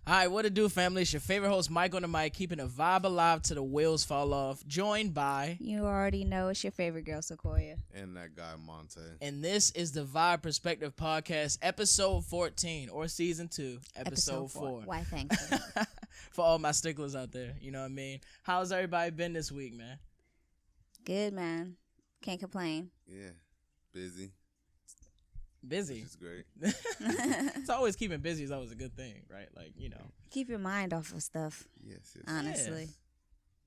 All right, what it do, family? It's your favorite host, Mike on the mic, keeping the vibe alive till the wheels fall off. Joined by... You already know it's your favorite girl, Sacoya. And that guy, Monte. And this is the Vibe Perspective Podcast, episode 14, or season 2, episode 4. Why, thank you. For all my sticklers out there, you know what I mean? How's everybody been this week, man? Good, man. Can't complain. Yeah, busy. Busy. Which is great. It's always keeping busy is always a good thing, right? Like, you know. Keep your mind off of stuff. Yes. Honestly.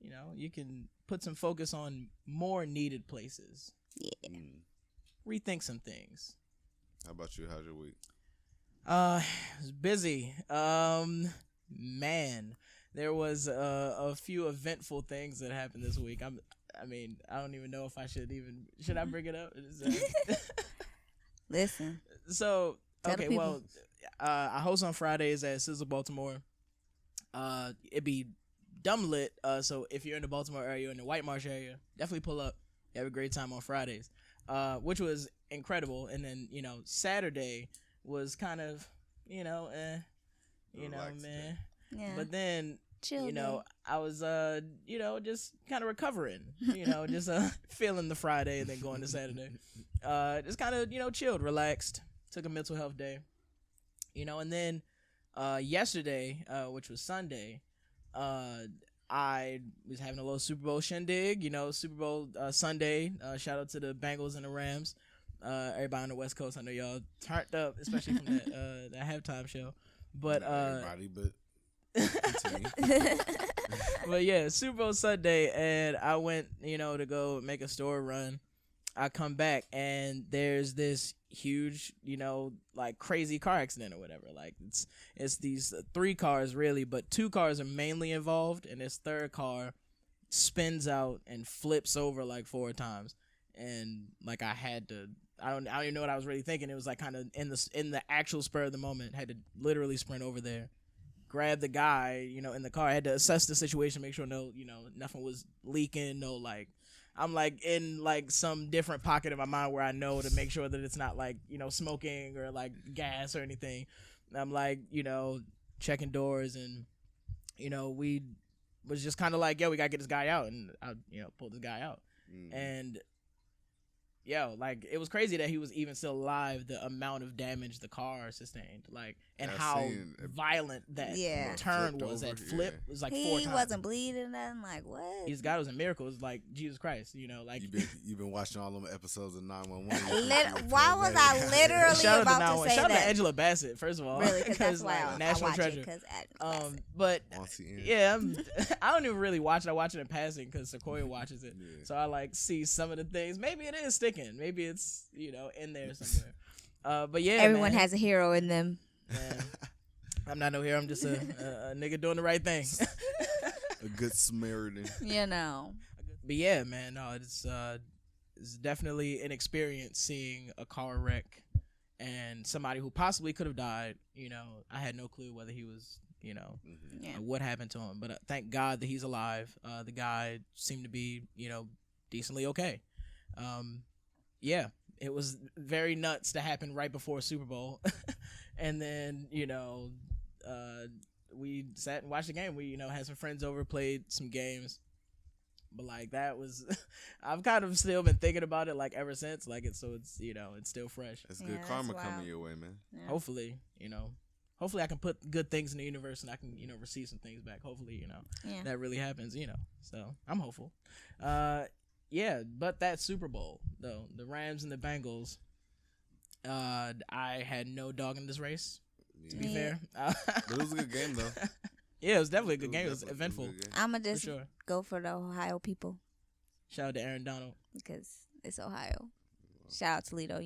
Yeah. You know, you can put some focus on more needed places. Yeah. Rethink some things. How about you? How's your week? It was busy. Man, there was a few eventful things that happened this week. I don't even know if I should I bring it up? Listen. So, okay, well, I host on Fridays at Sizzle Baltimore. It'd be dumb lit. So if you're in the Baltimore area, in the White Marsh area, definitely pull up. You have a great time on Fridays, which was incredible. And then, you know, Saturday was kind of, man. Yeah. But then, Chill, I was, just kind of recovering, just feeling the Friday and then going to Saturday. Just kind of, chilled, relaxed, took a mental health day, and then yesterday, which was Sunday, I was having a little Super Bowl shindig, Super Bowl Sunday. Shout out to the Bengals and the Rams. Everybody on the West Coast, I know y'all turned up, especially from that halftime show. But everybody, but but yeah, Super Bowl Sunday, and I went, to go make a store run. I come back and there's this huge, like crazy car accident or whatever. Like it's these 3 cars really, but 2 cars are mainly involved, and this third car spins out and flips over like 4 times. And like I don't even know what I was really thinking. It was like kind of in the actual spur of the moment. Had to literally sprint over there, grab the guy, in the car. I had to assess the situation, make sure nothing was leaking, I'm like in like some different pocket of my mind where I know to make sure that it's not like, smoking or like gas or anything. And I'm like, checking doors, and, we was just kind of like, yo, we got to get this guy out. And I, pulled this guy out. And like it was crazy that he was even still alive, the amount of damage the car sustained, like, and how violent that turn was. That flip was like 4 times. He wasn't bleeding, nothing. Like, what? He's God was a miracle. It was like Jesus Christ, like you've been watching all them episodes of 911. Why was I literally about to say shout that? out to Angela Bassett, first of all, really, because that's why like, I national watch treasure. It, but yeah, I don't even really watch it. I watch it in passing because Sacoya watches it, so I like see some of the things. Maybe it is sticking. Maybe it's in there somewhere. But yeah, everyone has a hero in them. Man, I'm not no hero. I'm just a nigga doing the right thing. A good Samaritan. But yeah, man, no, it's definitely an experience seeing a car wreck and somebody who possibly could have died. I had no clue whether he was, what happened to him. But thank God that he's alive. The guy seemed to be, decently okay. Yeah, it was very nuts to happen right before Super Bowl. And then, we sat and watched the game. We, had some friends over, played some games. But like that was, I've kind of still been thinking about it like ever since. Like it's it's still fresh. That's good karma coming your way, man. Yeah. Hopefully, hopefully I can put good things in the universe and I can, receive some things back. Hopefully, that really happens, So I'm hopeful. Yeah, but that Super Bowl, though, the Rams and the Bengals, I had no dog in this race, to be fair. But it was a good game, though. Yeah, it was definitely a good game. It was eventful. I'm going to just go for the Ohio people. Shout out to Aaron Donald. Because it's Ohio. Shout out Toledo,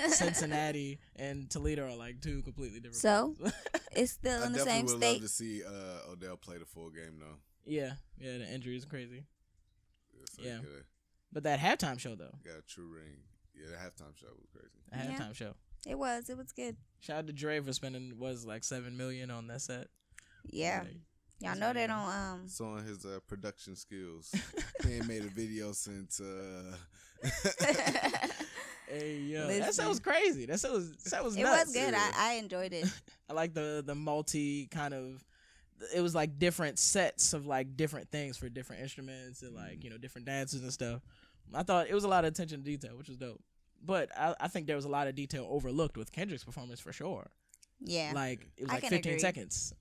Cincinnati and Toledo are like 2 completely different places. It's still in the same state. I definitely would love to see Odell play the full game, though. Yeah, the injury is crazy. So yeah. But that halftime show, though. Got a true ring. Yeah, the halftime show was crazy. The halftime show. It was good. Shout out to Dre for spending, like $7 million on that set. Yeah. Y'all know they don't showing his production skills. He ain't made a video since Hey yo, that Listen. sounds crazy. That was nuts. It was good. Yeah. I enjoyed it. I like the multi kind of. It was like different sets of like different things for different instruments and like different dances and stuff. I thought it was a lot of attention to detail, which was dope. But I think there was a lot of detail overlooked with Kendrick's performance for sure. Yeah. Like it was I like can 15 agree. seconds.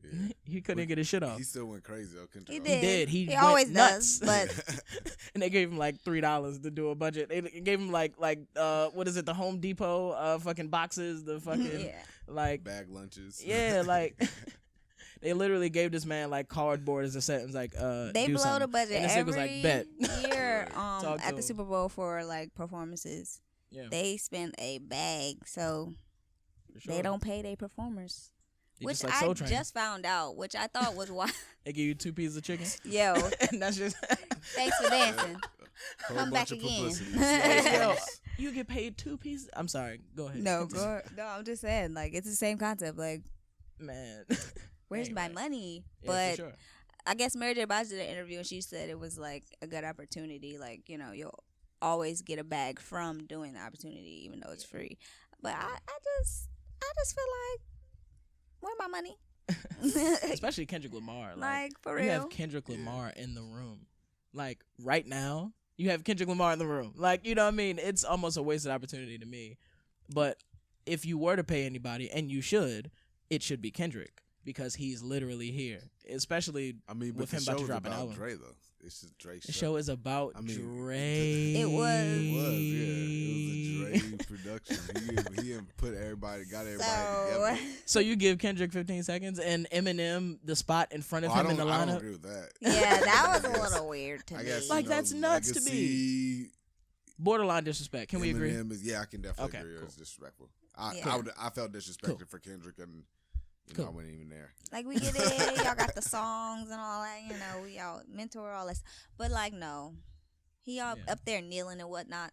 Yeah. He couldn't get his shit off. He still went crazy though. Kendrick. He Lamar. did. He went always nuts. does. But And they gave him like $3 to do a budget. They gave him like what is it, the Home Depot fucking boxes, the fucking yeah. like Bag lunches. yeah, like they literally gave this man like cardboard as a sentence, like They do blow something. the budget And this nigga was every like, bet. year Talk to at the him. Super Bowl for like performances. Yeah, They spend a bag, so for sure. they don't pay their performers. They Which just like I Soul Train. just found out, which I thought was why. They give you 2 pieces of chicken. Yo, And that's just thanks for dancing. Whole Come back bunch of again. publicity. Yo, you get paid 2 pieces. I'm sorry. Go ahead. No, I'm just saying, like, it's the same concept. Like, Man. where's my Anyway. money? Yeah, But for sure. I guess Mary J. Blige did an interview, and she said it was like a good opportunity. Like, you'll always get a bag from doing the opportunity, even though it's free. But I just feel like, where my money? Especially Kendrick Lamar. Like, for you real. have Kendrick Lamar in the room. Like right now, you have Kendrick Lamar in the room. Like, you know what I mean? It's almost a wasted opportunity to me. But if you were to pay anybody, and you should, it should be Kendrick because he's literally here. Especially I mean, but with the him show about to is drop an about album. Dre though. It's just Dre The show is about I mean, Dre. It was. It was, yeah. It was a Dre production. He put everybody, got everybody together. So you give Kendrick 15 seconds and Eminem the spot in front of him in the I don't lineup? agree with that. Yeah, that was I a guess- little weird to I me. guess Like, that's nuts to me. Borderline disrespect. Can we agree? Yeah, I can definitely Okay, agree. cool. It's disrespectful. Yeah. I felt disrespected Cool. for Kendrick, and Cool. I wasn't even there. Like, we get it. Y'all got the songs and all that, y'all mentor, all this. But, like, no. He all Yeah. up there kneeling and whatnot.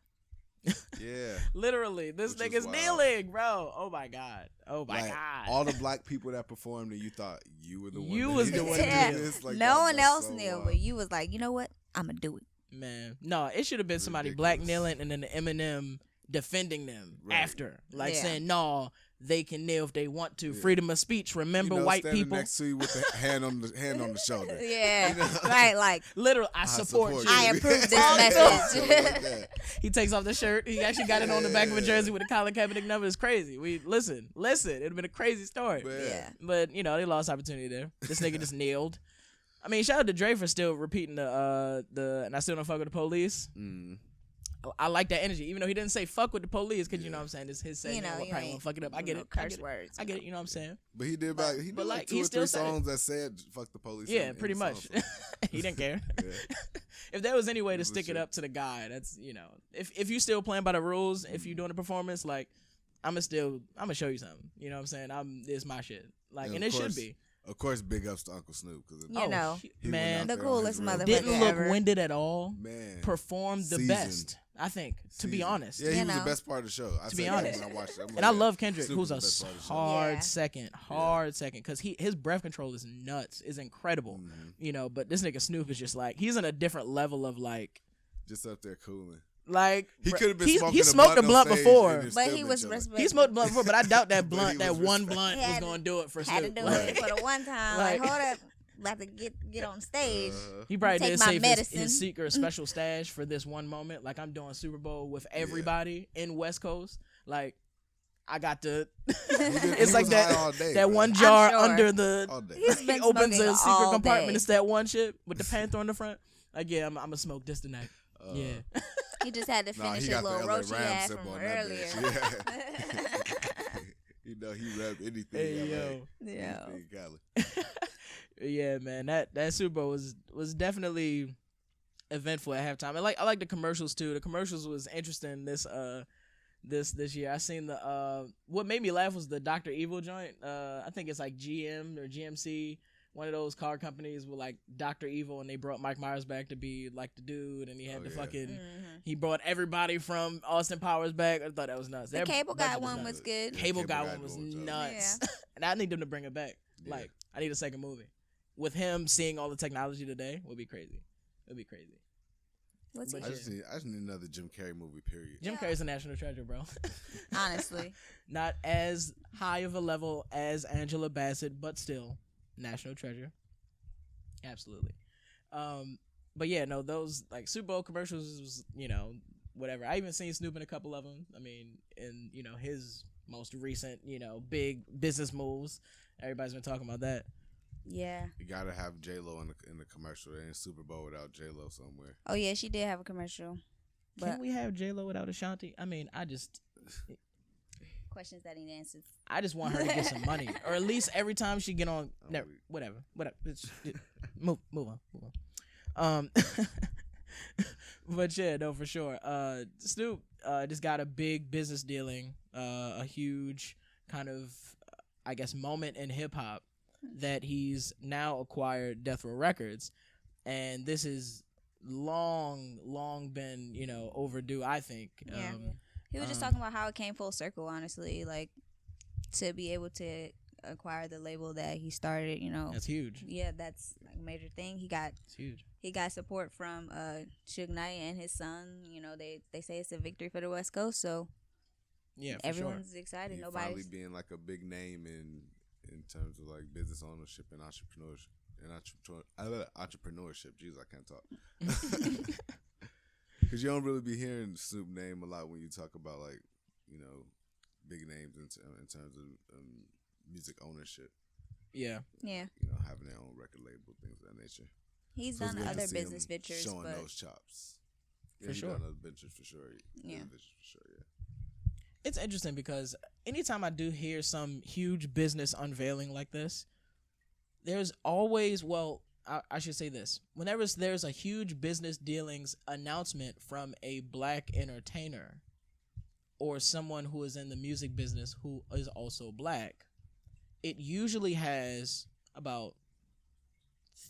Yeah. Literally, this Which nigga's was wild. kneeling, bro. Oh my god. Oh my Like, god. all the black people that performed, and you thought you were the one. You that was needed the one to to do do this. Like, no one that's else so kneeled, wild. but you was like, you know what? I'm going to do it. Man, no, it should have been somebody black Ridiculous. kneeling and then the Eminem defending them Right. after, like Yeah. saying, "No, they can kneel if they want to. Yeah. Freedom of speech. Remember, white standing people." next to you with the hand on the shoulder. Yeah. You know? Right, like, Literally, I support you. I approve this Something message. like that. He takes off the shirt. He actually got it on the back of a jersey with a Colin Kaepernick number. It's crazy. We listen. It'd have been a crazy story. But yeah. But they lost opportunity there. This nigga just kneeled. I mean, shout out to Dre for still repeating the and I still don't fuck with the police. Mm. I like that energy, even though he didn't say fuck with the police, because you know what I'm saying, it's his saying, You know, I you probably ain't won't fuck it up. I get it. curse words. I get it. You know what I'm saying? But he did about he but did like like, 2 he or still 3 said it. songs that said "fuck the police." Yeah, in pretty the much. song, He didn't care. so, yeah. If there was any way to It was stick it shit. up to the guy, that's if you still playing by the rules, if you doing a performance, like I'm gonna show you something. You know what I'm saying? It's my shit. Like, And and of it should course, be. Of course, big ups to Uncle Snoop because You know. he went man, out The there on coolest his real- motherfucker. didn't look ever. winded at all. Man, Performed the Seasoned. best, I think, to be Seasoned. honest. Yeah, he You was the know. best part of the show. I To be said that honest. when I watched it. I'm And like, I yeah, love Kendrick, Snoop who's a is the best part of the show. hard Yeah. second, because his breath control is nuts, is incredible. Mhm. But this nigga Snoop is just like, he's in a different level of like Just up there cooling. he He could have been he smoking smoked a on blunt stage before. and it's But still he been was chilling. respectful. He smoked blunt before, but I doubt that But blunt, he that was one respect- blunt was Had- gonna do it for Had to Snoop. do Like, it for the one time. Like, Like- hold up. About to get on stage. he probably Take did my save medicine. his secret special stash for this one moment. Like, I'm doing Super Bowl with everybody in West Coast. Like, I got to. It's he like was that high all day, that bro. one jar sure. under the. All day. He's He been opens smoking a secret all compartment. day. It's that one shit with the panther on the front. Like, yeah, I'm gonna smoke this tonight. Yeah. He just had to Nah, finish he his got the little LA roachy Rams ass sip from on that earlier. bitch. Yeah. He repped anything. Hey LA. yo. Yeah. Anything Cali. Yeah, man, that Super Bowl was definitely eventful at halftime. And I like the commercials too. The commercials was interesting this year. I seen the what made me laugh was the Dr. Evil joint. I think it's like GM or GMC, one of those car companies with like Dr. Evil, and they brought Mike Myers back to be like the dude, and he had Mm-hmm. he brought everybody from Austin Powers back. I thought that was nuts. The Their Cable Guy budget one nuts. was good. Cable Guy Guy one was doing jokes. nuts. And I need them to bring it back. Yeah. Like, I need a second movie. With him seeing all the technology today would be crazy. It would be crazy. What's But he? I just need another Jim Carrey movie. Period. Jim Carrey's a national treasure, bro. Honestly. Not as high of a level as Angela Bassett, but still national treasure. Absolutely. But yeah, no, those like Super Bowl commercials was, whatever. I even seen Snoop in a couple of them. I mean, in, his most recent, big business moves. Everybody's been talking about that. Yeah. You gotta have J-Lo in the commercial. There ain't Super Bowl without J-Lo somewhere. Oh yeah, she did have a commercial. Can't we have J-Lo without Ashanti? I mean, Questions that ain't answered. I just want her to get some money, or at least every time she get on. Whatever. Move on. But yeah, no, for sure. Snoop just got a big business dealing, a huge kind of, I guess, moment in hip hop that he's now acquired Death Row Records, and this is long been overdue. I think. Yeah. He was just talking about how it came full circle, honestly, like to be able to acquire the label that he started, That's huge. Yeah, that's like a major thing. It's huge. He got support from Suge Knight and his son. They say it's a victory for the West Coast, so yeah, everyone's excited. Nobody's finally being like a big name in terms of like business ownership and entrepreneurship. Jeez, I can't talk. Because you don't really be hearing Snoop name a lot when you talk about like, big names in terms of music ownership. Yeah. Yeah. Having their own record label, things of that nature. He's done other business ventures, showing but those chops. Yeah, for sure. Done other ventures for sure. Yeah. It's interesting because anytime I do hear some huge business unveiling like this, there's always, I should say this. Whenever there's a huge business dealings announcement from a black entertainer or someone who is in the music business who is also black, it usually has about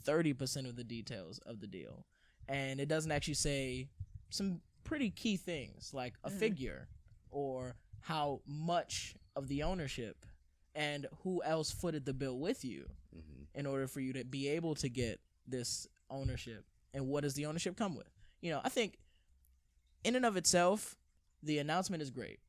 30% of the details of the deal. And it doesn't actually say some pretty key things like a figure or how much of the ownership and who else footed the bill with you in order for you to be able to get this ownership, and what does the ownership come with. I think in and of itself the announcement is great,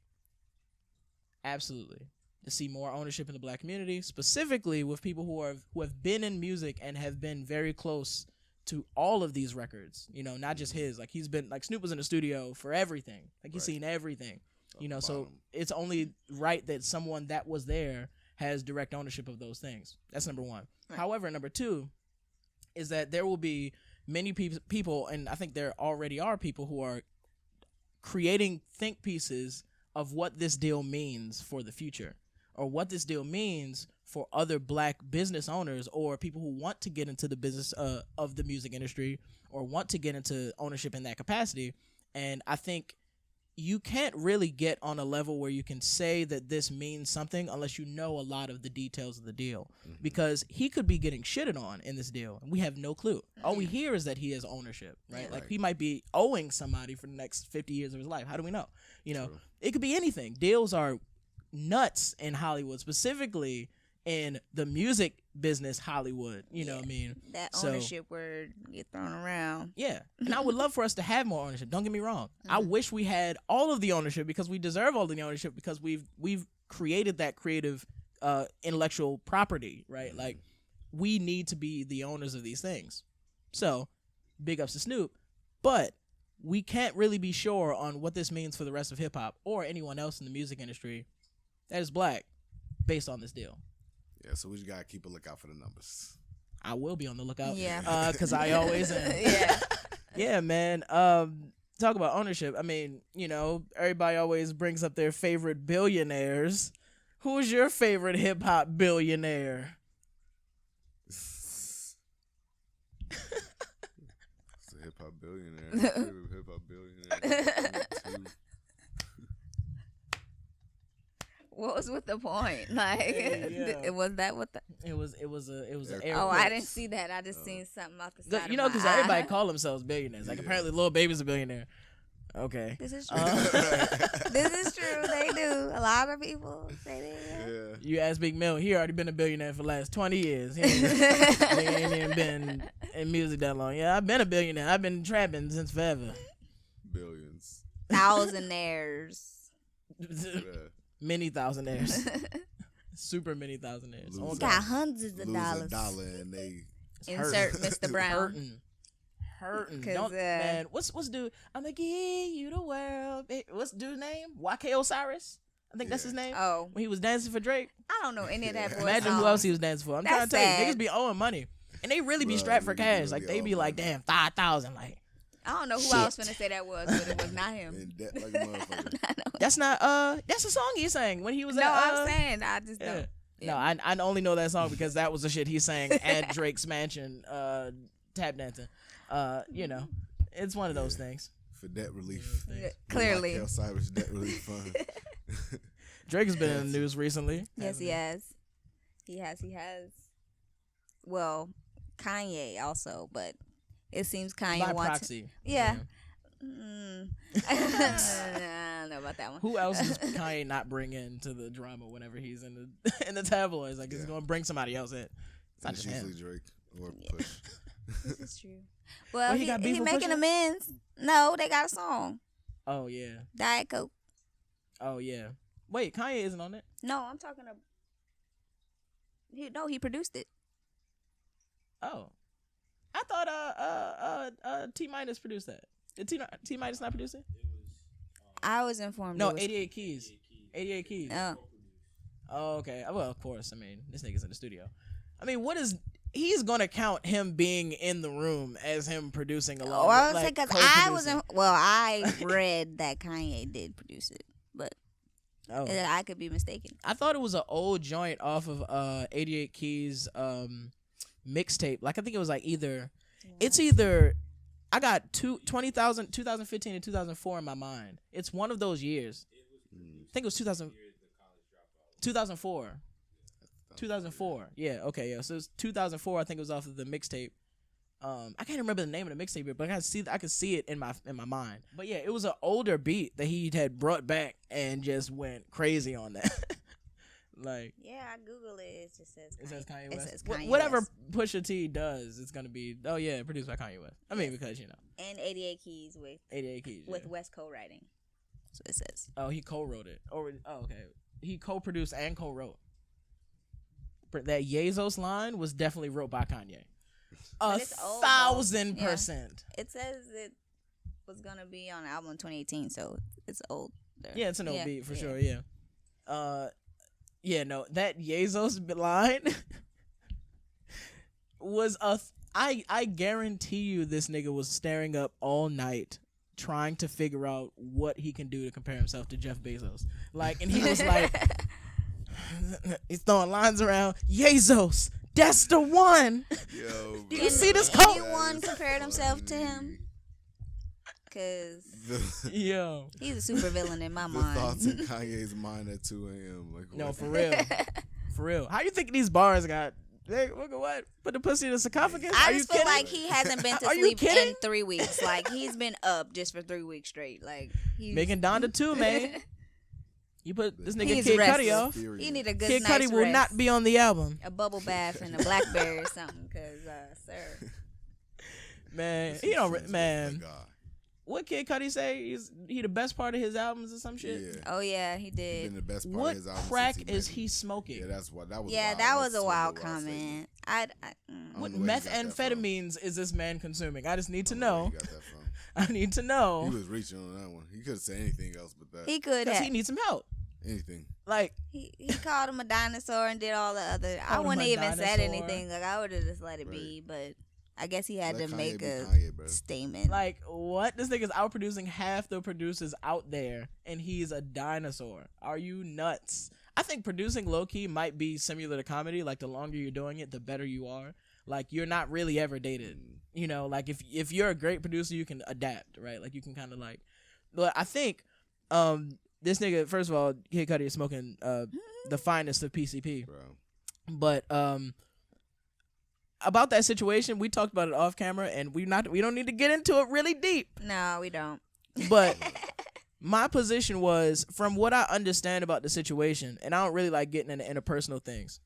absolutely, to see more ownership in the black community, specifically with people who have been in music and have been very close to all of these records, not just his. Like he's been, like Snoop was in the studio for everything, like he's seen everything, so it's only right that someone that was there has direct ownership of those things. That's number one. Right. However, number two is that there will be many people, and I think there already are people who are creating think pieces of what this deal means for the future, or what this deal means for other black business owners or people who want to get into the business of the music industry or want to get into ownership in that capacity. And I think you can't really get on a level where you can say that this means something unless you know a lot of the details of the deal, because he could be getting shitted on in this deal and we have no clue. All we hear is that he has ownership, right? Like he might be owing somebody for the next 50 years of his life. How do we know? It could be anything. Deals are nuts in Hollywood, specifically in the music business Hollywood, what I mean? That ownership word get thrown around. Yeah. And I would love for us to have more ownership. Don't get me wrong. I wish we had all of the ownership, because we deserve all of the ownership, because we've created that creative intellectual property, right? Like we need to be the owners of these things. So, big ups to Snoop, but we can't really be sure on what this means for the rest of hip hop or anyone else in the music industry that is black based on this deal. Yeah, so we just gotta keep a lookout for the numbers. I will be on the lookout. Yeah. Because I always am. Yeah. Yeah, man. Talk about ownership. I mean, everybody always brings up their favorite billionaires. Who's your favorite hip hop billionaire? It's a hip hop billionaire. Hip hop billionaire. What was with the point? Like, was that what the? It was an air Oh, quotes. I didn't see that. I just seen something off the side. Because everybody eye. call themselves billionaires. Like apparently, Lil Baby's a billionaire. Okay. This is true. This is true. They do. A lot of people say that. Yeah. You ask Big Mill, he already been a billionaire for the last 20 years. He ain't even been in music that long. Yeah, I've been a billionaire. I've been trapping since forever. Billions. Thousandaires. Yeah. Many thousandaires. Super many thousandaires. Lose Oh, that. Got God. hundreds of Lose dollars. a dollar and they Insert Mr. Brown. Hurting. 'Cause, Don't, man, what's dude? I'm gonna give you the world. What's dude's name? YK Osiris? I think that's his name. Oh, When he was dancing for Drake. I don't know any of that boy Imagine songs. who else he was dancing for. I'm trying That's to tell you, sad. niggas be owing money. And they really be Bruh, strapped for niggas cash. really Like, they owe be like, money. damn, 5,000. Like, I don't know who Shit. I was finna say that was, but it was not him. in debt like a motherfucker. that's the song he sang when he was No, at, I'm saying I just yeah. don't. No, I only know that song because that was the shit he sang at Drake's mansion, tap dancing. You know, it's one of those things. For debt relief. Yeah, clearly. Like Cyrus debt relief fund. Drake has been in the news recently. Yes, he has. He has. Well, Kanye also, but it seems Kanye By wants. proxy. Yeah. I don't know about that one. Who else does Kanye not bring into the drama whenever he's in the in the tabloids? Like, he's Yeah. going to bring somebody else in. It's not It's just usually him. Drake or Yeah. Push. This is true. Well, Well, he got beef he with making Pusha? amends. No, they got a song. Oh, yeah. Diet Coke. Oh, yeah. Wait, Kanye isn't on it? No, I'm talking about. He produced it. Oh. I thought T Minus produced that. Did T Minus not produce it? I was informed. No, it was, 88 Keys. 88 Keys. Oh, Oh, okay. Well, of course. I mean, this nigga's in the studio. I mean, he's gonna count him being in the room as him producing along. oh, I with, was like, because I co-producing. wasn't. Well, I read that Kanye did produce it, but Oh. I could be mistaken. I thought it was an old joint off of 88 Keys mixtape. Like, I think it was like it's either I got 2015 and 2004 in my mind. It's one of those years. I think it was 2004. 2004. Yeah, okay, yeah. So it's 2004, I think it was off of the mixtape. I can't remember the name of the mixtape, but I could see it in my mind. But yeah, it was an older beat that he had brought back and just went crazy on that. Like, Yeah, I Google it. It just says. it says Kanye It West. says Kanye Whatever West. Pusha T does, it's gonna be produced by Kanye West. I mean, because And 88 Keys with 88 Keys. with yeah. West co-writing. So it says. Oh, he co-wrote it. Okay. He co-produced and co-wrote. But that Yazos line was definitely wrote by Kanye. But it's old, though. 1,000%. It says it was gonna be on the album in 2018, so it's old. Yeah, it's an old beat for sure. Yeah. Yeah. No, that Yazos line was I guarantee you this nigga was staring up all night trying to figure out what he can do to compare himself to Jeff Bezos. Like, and he was like, he's throwing lines around. Yazos, that's the one. Yo, You bro, see this that coat? Anyone is compared himself to him? funny. Cause Yo. he's a super villain in my The thoughts in mind. Kanye's mind at 2 a.m. Like, No, what? for real. For real. How you think these bars got? Hey, look at what? Put the pussy in the sarcophagus? I Are you just feel kidding? like he hasn't been to Are you sleep in kidding? 3 weeks. Like he's been up just for 3 weeks straight. Like he's Making Donda 2, man. You put this nigga He's Kid Cudi restless. off. He need a good Kid night's Cudi will rest. not be on the album. A bubble bath and a blackberry or something. Cause sir, Man, he don't. Friends with Man, that guy. what Kid Cudi say? He the best part of his albums or some shit? Yeah. oh yeah, he Been did. the best part What of his album crack since is made he it. smoking? Yeah, that's what that was. Yeah, wild. that was That's a totally wild statement. comment. I What don't know where he got that from. methamphetamines is this man consuming? I just need to I don't know know. where he got that from. I need to know. He was reaching on that one. He could have said anything else but that. He could Because have. he needs some help. Anything. Like, He called him a dinosaur and did all the other. I Called him wouldn't a even said dinosaur. anything. Like I would have just let it be. But I guess he had Let to Kanye make be a Kanye, bro. statement. like what? This nigga's outproducing half the producers out there, and he's a dinosaur. Are you nuts? I think producing low key might be similar to comedy. Like, the longer you're doing it, the better you are. Like, you're not really ever dated. You know, like if you're a great producer, you can adapt, right? Like, you can kind of like. But I think this nigga, first of all, Kid Cudi is smoking the finest of PCP. Bro. But about that situation, we talked about it off camera, and we don't need to get into it really deep. No, we don't. But my position was, from what I understand about the situation, and I don't really like getting into interpersonal things,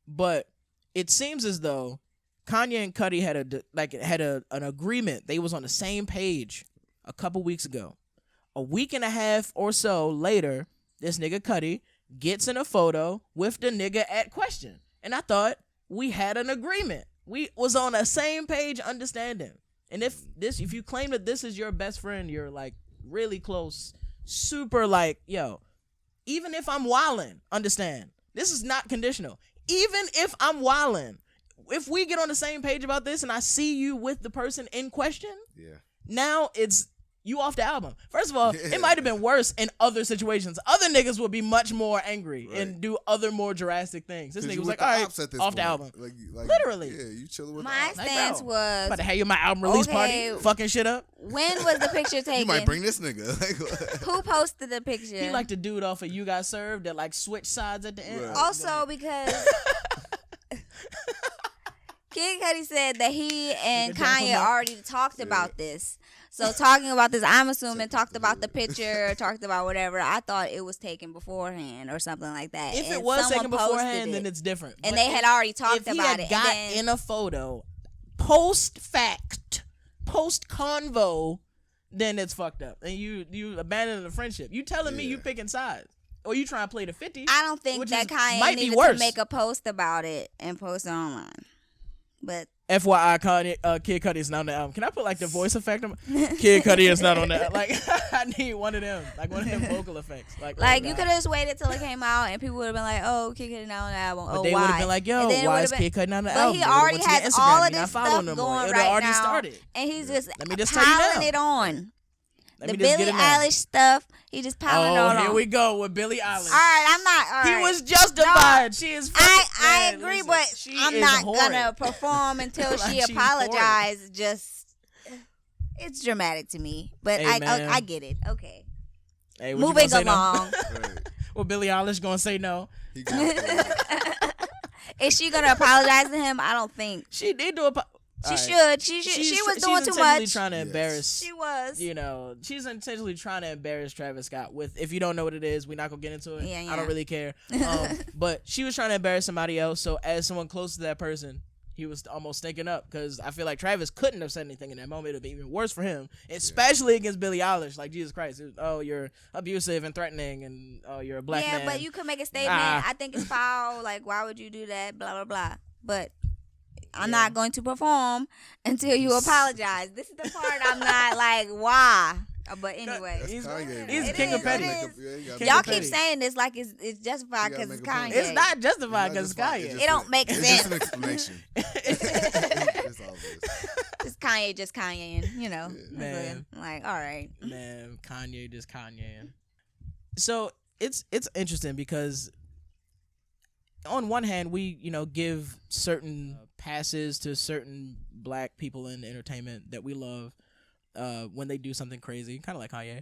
but it seems as though Kanye and Cudi had an agreement. They was on the same page a couple weeks ago. A week and a half or so later, this nigga Cudi gets in a photo with the nigga at question. And I thought we had an agreement. We was on the same page understanding. And if you claim that this is your best friend, you're like really close, super like, yo, even if I'm wildin', understand, this is not conditional. Even if I'm wildin', if we get on the same page about this and I see you with the person in question, now it's you off the album. First of all, it might have been worse in other situations. Other niggas would be much more angry and do other more drastic things. This nigga was like, all right, off the album. Like, literally. Yeah, you chilling with my the stance was about to have you my album release party, fucking shit up. When was the picture taken? You might bring this nigga. Who posted the picture? He like the dude off of You Got Served that like switch sides at the end. Right. Also because Kid Cudi said that he and Kanye already talked about this. So talking about this, I'm assuming talked about the picture, talked about whatever. I thought it was taken beforehand or something like that. If and it was taken beforehand, it, then it's different. And but they had already talked if about he it. Got and then, in a photo, post fact, post convo, then it's fucked up, and you abandon the friendship. You telling me you picking sides, or you trying to play the 50? I don't think that Kanye needed to make a post about it and post it online. But FYI, Kid Cudi is not on the album. Can I put like the voice effect on? Kid Cudi is not on that. Like I need one of them, like one of them vocal effects. Like you could have just waited till it came out, and people would have been like, "Oh, Kid Cudi not on the album." But they would have been like, "Yo, why is Kid Cudi not on the album?" But he already has all of this stuff going right already now, started. And he's just Let me just piling it on. The Billie Eilish stuff, he just piling it on. Oh, here we go with Billie Eilish. All right, I'm not. All right. He was justified. No, she is. I agree, but I'm not gonna perform until she apologizes. Just, it's dramatic to me, but I get it. Okay, hey, moving along. Well, Billie Eilish gonna say no. Is she gonna apologize to him? I don't think she did do a. She should. She was doing too much. Trying to embarrass. She was. You know, she's intentionally trying to embarrass Travis Scott with. If you don't know what it is, we're not gonna get into it. Yeah. I don't really care. But she was trying to embarrass somebody else. So as someone close to that person, he was almost stinking up because I feel like Travis couldn't have said anything in that moment. It'd be even worse for him, especially against Billie Eilish. Like Jesus Christ, you're abusive and threatening, and you're a black man. Yeah, but you could make a statement. I think it's foul. Like, why would you do that? Blah blah blah. But I'm not going to perform until you apologize. This is the part I'm not like, why? But anyway, he's king of petty. Y'all keep saying this like it's justified because it's Kanye. It's not justified because it's Kanye. It don't make sense. It's just an explanation. It's Kanye just Kanye, you know. Man. Like, all right. Man, Kanye just Kanye. So it's interesting because on one hand, we, give certain passes to certain black people in entertainment that we love when they do something crazy, kind of like Kanye.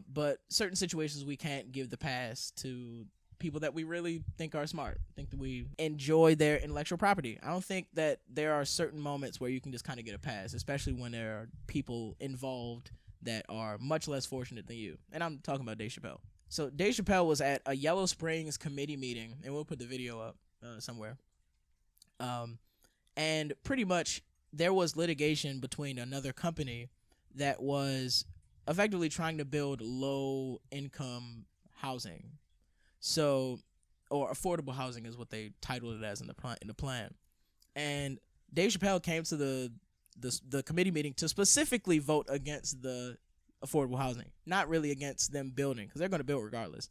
But certain situations we can't give the pass to people that we really think are smart, think that we enjoy their intellectual property. I don't think that there are certain moments where you can just kind of get a pass, especially when there are people involved that are much less fortunate than you. And I'm talking about Dave Chappelle. So Dave Chappelle was at a Yellow Springs committee meeting, and we'll put the video up somewhere. And pretty much there was litigation between another company that was effectively trying to build low-income housing. So, or affordable housing is what they titled it as in the plan. And Dave Chappelle came to the committee meeting to specifically vote against the affordable housing, not really against them building, because they're going to build regardless.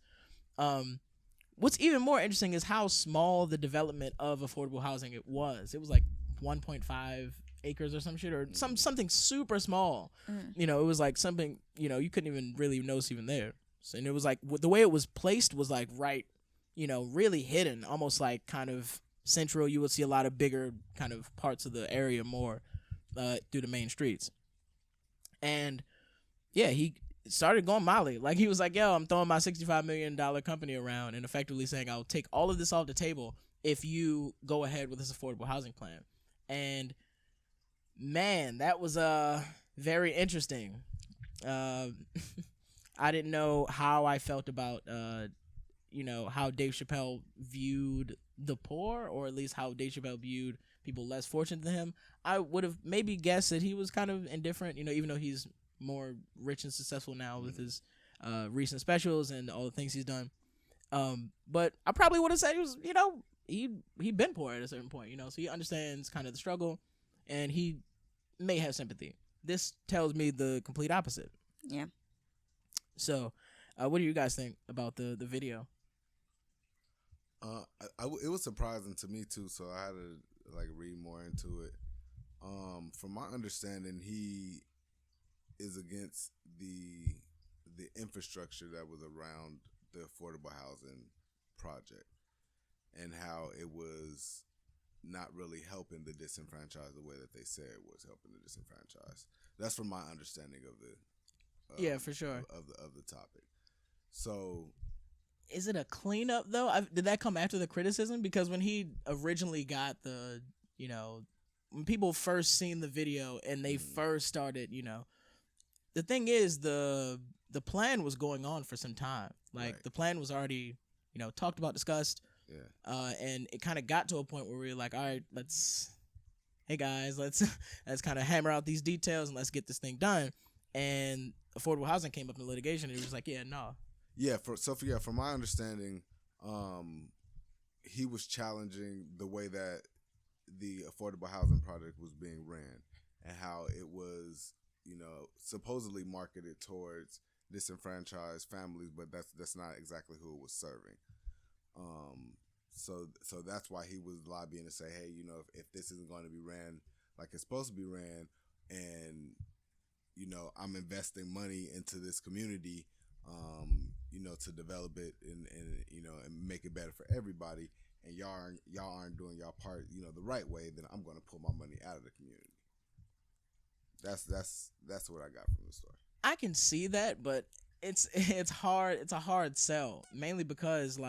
What's even more interesting is how small the development of affordable housing it was. It was like 1.5 acres or some shit, or something super small. It was like something, you couldn't even really notice even there. So, and it was like the way it was placed was like right, really hidden, almost like kind of central. You would see a lot of bigger kind of parts of the area more through the main streets. And yeah, he started going Molly. Like, he was like, yo, I'm throwing my $65 million company around and effectively saying I'll take all of this off the table if you go ahead with this affordable housing plan. And man, that was very interesting. Uh, I didn't know how I felt about how Dave Chappelle viewed the poor, or at least how Dave Chappelle viewed people less fortunate than him. I would have maybe guessed that he was kind of indifferent, even though he's more rich and successful now with his recent specials and all the things he's done. But I probably would have said he was, he'd been poor at a certain point, so he understands kind of the struggle, and he may have sympathy. This tells me the complete opposite. Yeah. So, what do you guys think about the video? It was surprising to me too, so I had to read more into it. From my understanding, he is against the infrastructure that was around the affordable housing project, and how it was not really helping the disenfranchised the way that they said it was helping the disenfranchised. That's from my understanding of the yeah, for sure, of the topic. So, is it a cleanup though? Did that come after the criticism? Because when he originally got the, when people first seen the video and they first started, the thing is the plan was going on for some time. Like right. The plan was already, talked about, discussed. Yeah. And it kind of got to a point where we were like, all right, hey guys, let's kind of hammer out these details and let's get this thing done. And affordable housing came up in litigation, and it was like, yeah, no. Yeah, from my understanding, he was challenging the way that the affordable housing project was being ran, and how it was, supposedly marketed towards disenfranchised families, but that's not exactly who it was serving. So that's why he was lobbying to say, hey, if this isn't going to be ran like it's supposed to be ran, and I'm investing money into this community, to develop it and make it better for everybody, and y'all aren't doing y'all part, the right way, then I'm going to pull my money out of the community. That's what I got from the story. I can see that, but it's hard. It's a hard sell, mainly because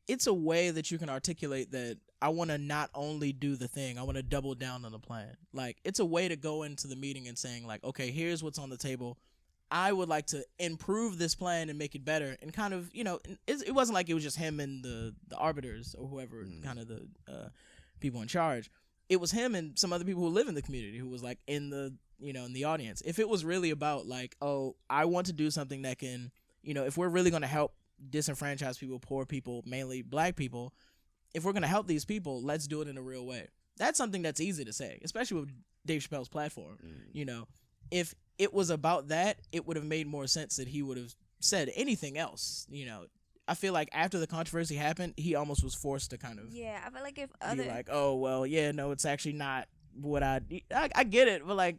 it's a way that you can articulate that I want to not only do the thing, I want to double down on the plan. It's a way to go into the meeting and saying okay, here's what's on the table. I would like to improve this plan and make it better. And kind of, it wasn't like it was just him and the arbiters or whoever, kind of the people in charge. It was him and some other people who live in the community who was in the, in the audience. If it was really about oh, I want to do something that can, if we're really going to help disenfranchised people, poor people, mainly black people, if we're going to help these people, let's do it in a real way. That's something that's easy to say, especially with Dave Chappelle's platform. If it was about that, it would have made more sense that he would have said anything else. I feel like after the controversy happened, he almost was forced to kind of I feel like if be oh well, yeah, no, it's actually not what I get it, but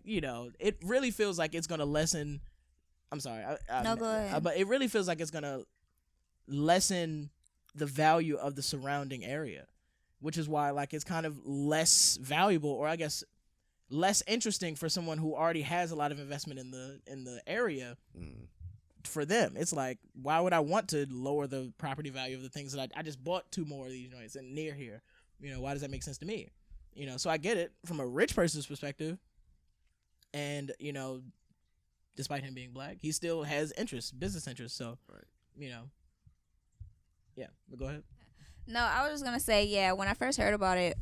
it really feels like it's gonna lessen. I'm sorry, no, go ahead. But it really feels like it's gonna lessen the value of the surrounding area, which is why it's kind of less valuable, or I guess less interesting for someone who already has a lot of investment in the area. For them, it's why would I want to lower the property value of the things that I just bought 2 more of these joints and near here? Why does that make sense to me? So I get it from a rich person's perspective, and despite him being black, he still has business interests. So right. Yeah, but go ahead. No, I was just gonna say, when I first heard about it,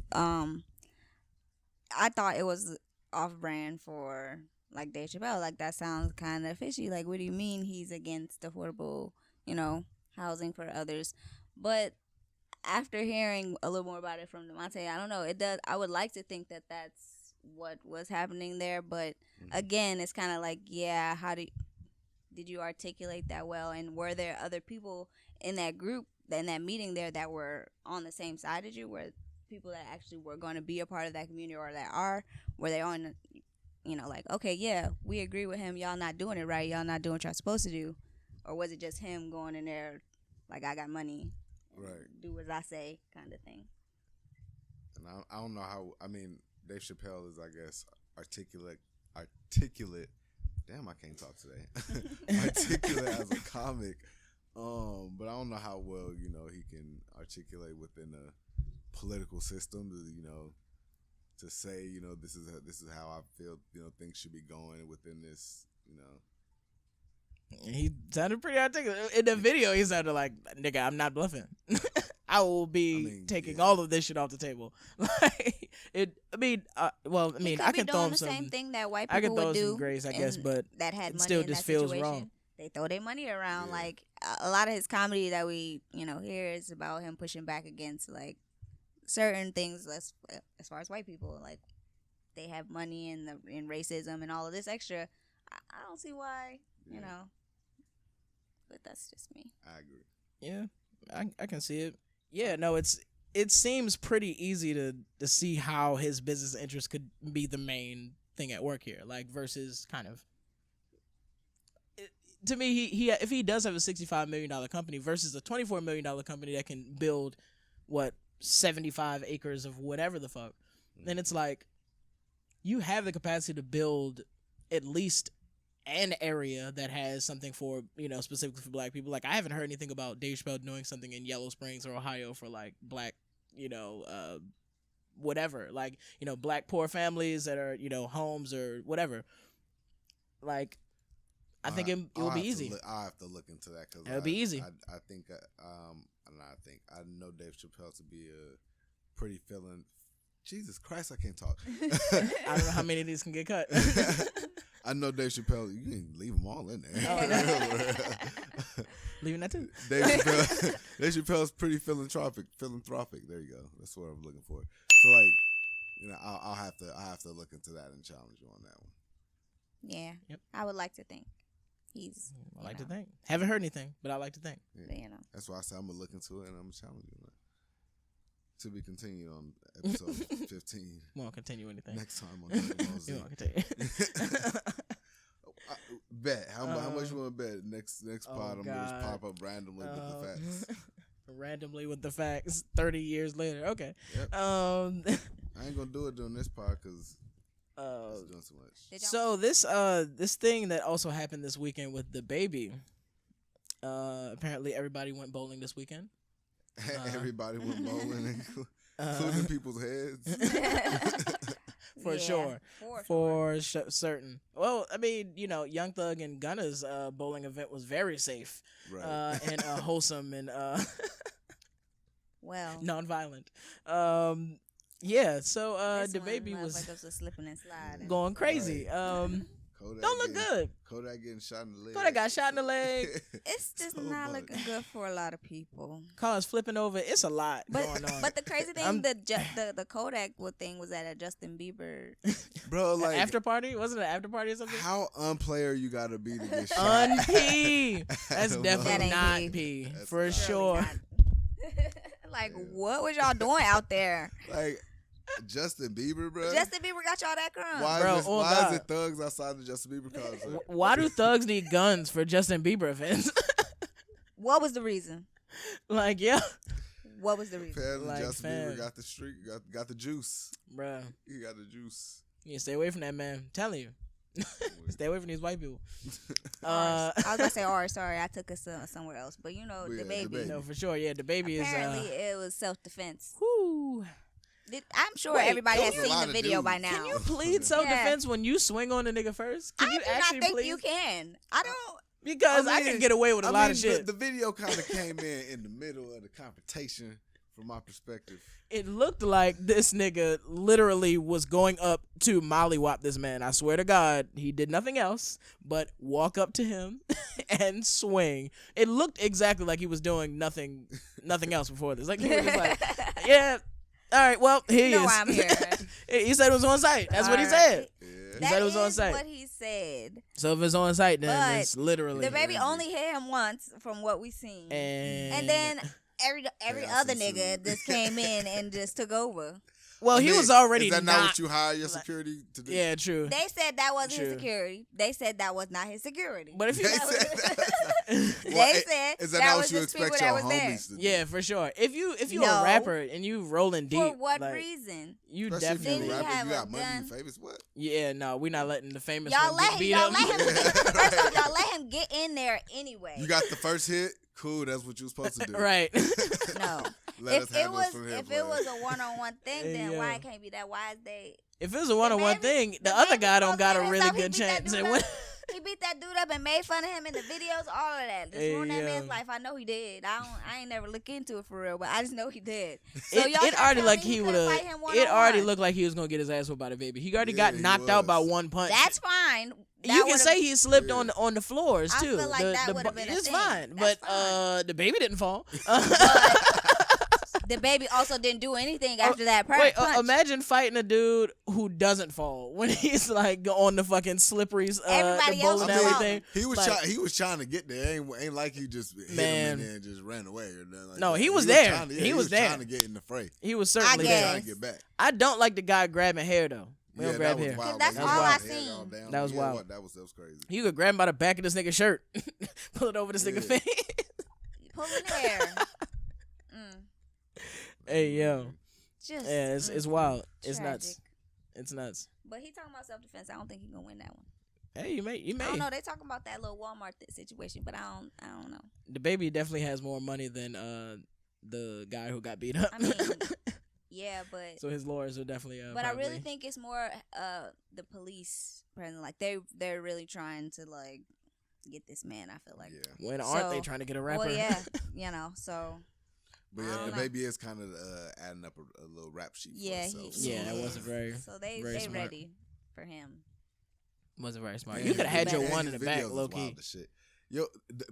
I thought it was off brand for Dave Chappelle. That sounds kind of fishy. What do you mean he's against affordable, housing for others? But after hearing a little more about it from Demonta, I don't know. It does. I would like to think that that's what was happening there, but again, it's kind of how did you articulate that well? And were there other people in that group, in that meeting there, that were on the same side as you? Were people that actually were going to be a part of that community, or were they on? Okay, yeah, we agree with him. Y'all not doing it right. Y'all not doing what y'all supposed to do. Or was it just him going in there I got money, right? Do as I say, kind of thing. And I don't know how. I mean, Dave Chappelle is, I guess, articulate. Damn, I can't talk today. Articulate as a comic, but I don't know how well he can articulate within a political system. To say this is how I feel things should be going within this He sounded pretty articulate. In the video, he sounded like, nigga, I'm not bluffing. I will be taking all of this shit off the table. Like it. I mean, I can throw him the some. same thing that white I people can throw would him do. some grace, I guess, but that had it money still in just that feels situation. wrong. They throw their money around. Like a lot of his comedy that we hear is about him pushing back against like certain things. As far as white people, like they have money and racism and all of this extra. I don't see why. But that's just me. I agree. Yeah, I can see it. Yeah, no, it seems pretty easy to see how his business interest could be the main thing at work here, like versus kind of. To me, he if he does have a $65 million company versus a $24 million company that can build 75 acres of whatever the fuck, then it's like you have the capacity to build at least an area that has something for, specifically for black people. Like, I haven't heard anything about Dave Chappelle doing something in Yellow Springs or Ohio for, like, black, whatever. Like, black poor families that are, homes or whatever. Like, I think it will be easy. I'll have to look into that. Cause it'll be easy. I think, I know Dave Chappelle to be a pretty feeling. Jesus Christ, I can't talk. I don't know how many of these can get cut. I know Dave Chappelle. You can leave them all in there. Oh, leaving that too. Dave Chappelle's pretty philanthropic. There you go. That's what I'm looking for. So like, I'll have to look into that and challenge you on that one. Yeah. Yep. I would like to think he's. I like to think. Haven't heard anything, but I like to think. Yeah. But, that's why I said I'm gonna look into it and I'm gonna challenge you on that. To be continued on episode 15. We won't continue anything. Next time on Dragon Ball Z. We won't continue. Bet. How much you want to bet? Next pod, I'm going to just pop up randomly with the facts. Randomly with the facts 30 years later. Okay. Yep. I ain't going to do it during this pod because it's doing too much. So this thing that also happened this weekend with the baby, apparently everybody went bowling this weekend. Everybody went bowling, including people's heads. For sure. For certain. Well, I mean, Young Thug and Gunna's bowling event was very safe, right. And wholesome and nonviolent. Yeah. So the baby was slipping and sliding, going crazy. Right. Don't look good. Kodak getting shot in the leg. Kodak got shot in the leg. It's just not looking good for a lot of people. Cars flipping over. It's a lot going on. But the crazy thing, the Kodak thing was at a Justin Bieber. Bro, like after party? Wasn't it an after party or something? How unplayer you gotta be to get shot? Un-P. That's definitely not P. For sure. Like, what was y'all doing out there? Like, Justin Bieber, bro. Justin Bieber got y'all that crumb. Why is it thugs outside the Justin Bieber concert? Why do thugs need guns for Justin Bieber events? What was the reason? Like, yeah. What was the reason? Justin Bieber got the street, got the juice, bro. He got the juice. You stay away from that man. I'm telling you. Stay away from these white people. I was gonna say, sorry, I took us somewhere else. But the baby. No, for sure. Yeah, the baby apparently it was self-defense. Whoo. I'm sure everybody has seen the video by now. Can you plead self-defense when you swing on the nigga first? Can you actually think plead? You can. I don't. Because I can get away with a lot of shit. The video kind of came in the middle of the confrontation from my perspective. It looked like this nigga literally was going up to mollywop this man. I swear to God, he did nothing else but walk up to him and swing. It looked exactly like he was doing nothing else before this. Like he was just like, yeah. All right, well, here he is. I'm here. He said it was on site. That's what he said. Yeah. He said it was on site. That's what he said. So if it's on site, then but it's literally. The baby only hit him once from what we seen. And then every other nigga just came in and just took over. Well, he was already. Is that not what you hire your security to do? Yeah, true. They said that wasn't his security. They said that was not his security. But if you said is that not what you expect your homies to do? Yeah, for sure. If you a rapper and you rolling deep, for what reason? You especially definitely. if you a rapper, you got money, you famous. What? Yeah, no, we're not letting the famous y'all one beat him. First off, y'all let him get in there anyway. You got the first hit. Cool, that's what you were supposed to do. Right. No. If it was a one-on-one thing, then why it can't be that? Why is they? If it was a one-on-one thing, the other guy don't got a really good chance. He beat that dude up and made fun of him in the videos, all of that. Just ruined that man's life. I know he did. I ain't never look into it for real, but I just know he did. So it already like he would have. It already looked like he was gonna get his ass whooped by the baby. He already got knocked out by one punch. That's fine. You can say he slipped on the floors too. I feel like that would have been it's a fine, thing. but the baby didn't fall. The baby also didn't do anything after that punch. Wait, imagine fighting a dude who doesn't fall when he's like on the fucking slippery everybody the bowl else and was everything. He was trying to get there. Ain't like he just hit him and then just ran away or nothing like no, that. he was there. He was there trying to get in the fray. He was certainly there. Trying to get back. I don't like the guy grabbing hair though. We don't grab hair. That's all I seen. That was wild. That was crazy. You could grab him by the back of this nigga's shirt, pull it over this nigga's face. Pull in hair. Hey yo, just it's wild. It's tragic. nuts. It's nuts. But he talking about self-defense. I don't think he gonna win that one. Hey, you may. I don't know. They talking about that little Walmart situation, but I don't know. The baby definitely has more money than the guy who got beat up. I mean, yeah, but so his lawyers are definitely. But probably... I really think it's more the police present. Like they're really trying to like get this man. I feel like. Yeah. When aren't they trying to get a rapper? Well, yeah, so. But yeah, the baby is kind of adding up a little rap sheet for himself. That wasn't very. So they smart. ready for him. Wasn't very smart. You could have had your one in the back, low key. Yo,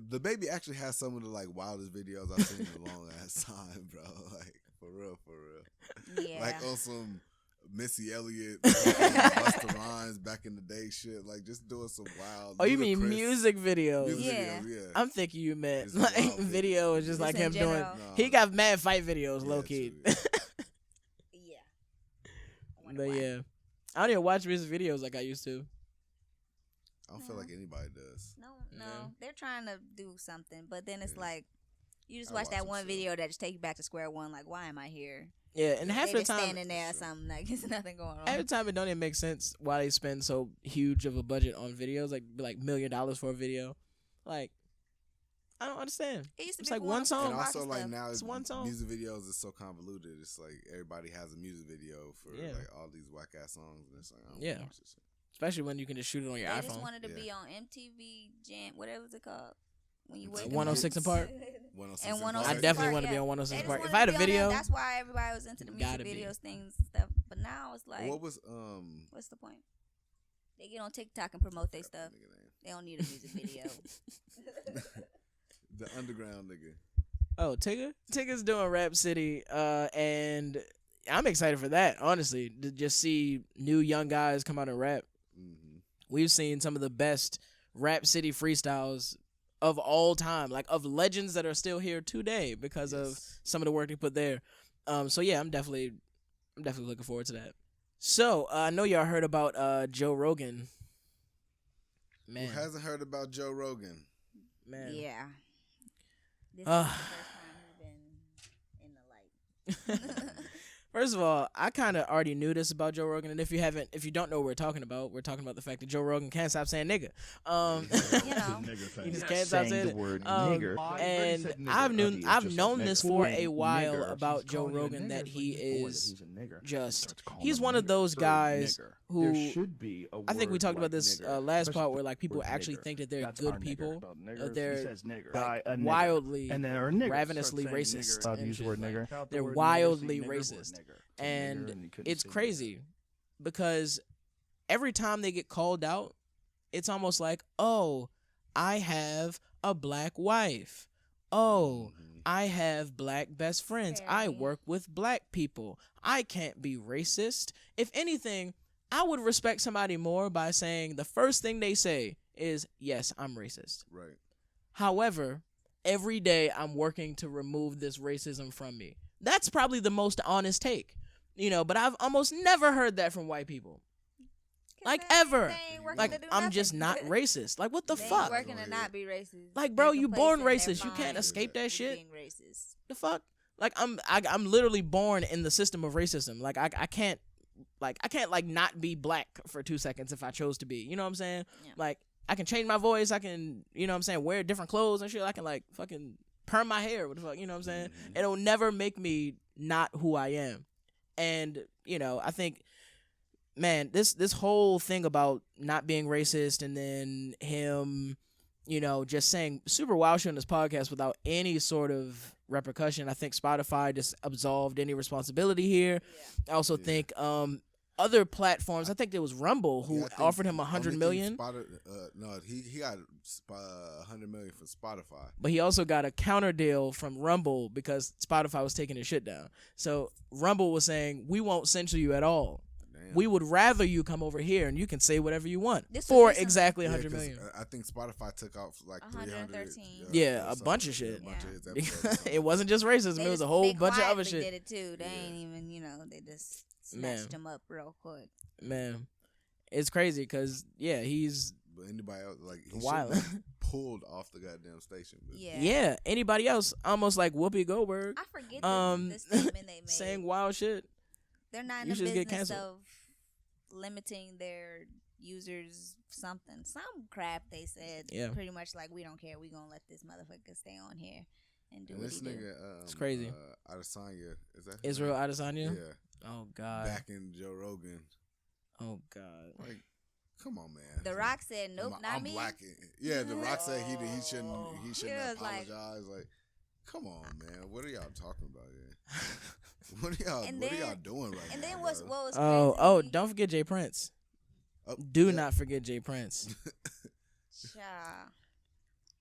the baby actually has some of the like wildest videos I've seen in a long ass time, bro. Like for real. Yeah. Like on some Missy Elliott, Busta Rhymes back in the day shit. Like just doing some wild. Oh, you mean music videos? Yeah. I'm thinking you meant like video is just like him doing. No. He got mad fight videos, low key. Yeah. But yeah, I don't even watch music videos like I used to. I don't feel like anybody does. No. They're trying to do something, but then it's like you just watch that one video that just take you back to square one. Like, why am I here? Yeah, and half the time standing there or something like there's nothing going on. Every time it don't even make sense why they spend so huge of a budget on videos, like $1 million for a video. Like, I don't understand. It's like one song. And also like now it's one song. Music videos is so convoluted. It's like everybody has a music video for like all these whack ass songs, and it's like I don't watch this shit. Especially when you can just shoot it on your iPhone. They just wanted to be on MTV Jam, whatever it's called. When you wake 106 and Park. 106 and I definitely want to be on 106 and Park. If I had a video, that's why everybody was into the music videos, things and stuff. But now it's like, what's the point? They get on TikTok and promote their stuff. They don't need a music video. The underground nigga. Oh, Tigger's doing Rap City, and I'm excited for that. Honestly, to just see new young guys come out and rap. Mm-hmm. We've seen some of the best Rap City freestyles of all time, like of legends that are still here today because of some of the work they put there. So yeah, I'm definitely looking forward to that. So I know y'all heard about Joe Rogan. Man, who hasn't heard about Joe Rogan? Man, yeah. This is the first time he's been in the light. First of all, I kind of already knew this about Joe Rogan, and if you don't know what we're talking about the fact that Joe Rogan can't stop saying nigga. He just can't stop saying the word nigger. And I've known this for a while about Joe Rogan, that he is he's one of those guys who I think we talked about this last part where like people actually think that they're good people, they're like, wildly ravenously racist. They're wildly racist. And it's crazy because every time they get called out, it's almost like, oh, I have a black wife. Oh, I have black best friends. I work with black people. I can't be racist. If anything, I would respect somebody more by saying the first thing they say is, yes, I'm racist. Right. However, every day I'm working to remove this racism from me. That's probably the most honest take. But I've almost never heard that from white people. Like, ever. Like, I'm just not racist. Like, what the fuck? Working to not be racist. Like, bro, you born racist. You can't escape that shit. Being racist. The fuck? Like, I'm literally born in the system of racism. Like, I can't not be black for 2 seconds if I chose to be. You know what I'm saying? Yeah. Like, I can change my voice. I can, wear different clothes and shit. I can, like, fucking perm my hair. What the fuck? You know what I'm saying? Mm-hmm. It'll never make me not who I am. And, I think man, this whole thing about not being racist and then him, just saying super wild shit on this podcast without any sort of repercussion. I think Spotify just absolved any responsibility here. I also think other platforms. I think there was Rumble who offered him $100 million. He got $100 million from Spotify, but he also got a counter deal from Rumble because Spotify was taking his shit down. So Rumble was saying, we won't censor you at all. Damn. We would rather you come over here and you can say whatever you want for exactly $100 million. I think Spotify took out like 113. A bunch of shit. Yeah. It wasn't just racism; it was a whole bunch of other shit. They did it too. They ain't even, they just snatched him up real quick. Man, it's crazy because he's. But anybody else, like, he wild. Pulled off the goddamn station. But. Yeah. Anybody else, almost like Whoopi Goldberg. I forget the statement they made. Saying wild shit. They're not in the business of limiting their users something. Some crap they said. Yeah. Pretty much like, we don't care. We gonna let this motherfucker stay on here and do what he do. It's crazy. Adesanya, is that Israel Adesanya? Yeah. Oh God. Back in Joe Rogan. Oh God. Like, come on, man. The Rock said, "Nope, not me." Black. Yeah, The Rock said he shouldn't apologize. Like, come on, man. What are y'all talking about here? What are y'all doing right now? And then what was crazy? Don't forget Jay Prince. Do not forget Jay Prince.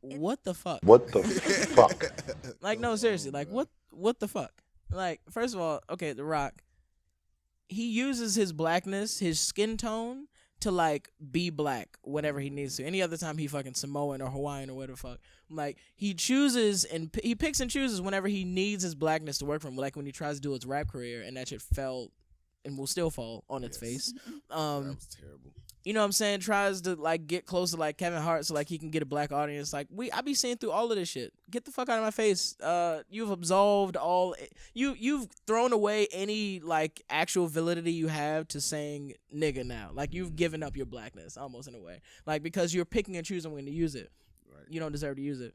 What the fuck? What the fuck? Like, no, seriously. Like, what the fuck? Like, first of all, okay, The Rock. He uses his blackness, his skin tone, to like be black whenever he needs to. Any other time he fucking Samoan or Hawaiian or whatever the fuck. Like, he chooses and he picks and chooses whenever he needs his blackness to work for him. Like when he tries to do his rap career and that shit fell and will still fall on its face. That was terrible. You know what I'm saying? Tries to like get close to like Kevin Hart so like he can get a black audience. Like I be seeing through all of this shit. Get the fuck out of my face. You've absolved all. You've thrown away any like actual validity you have to saying nigga now. Like you've given up your blackness almost in a way. Like because you're picking and choosing when to use it. Right. You don't deserve to use it.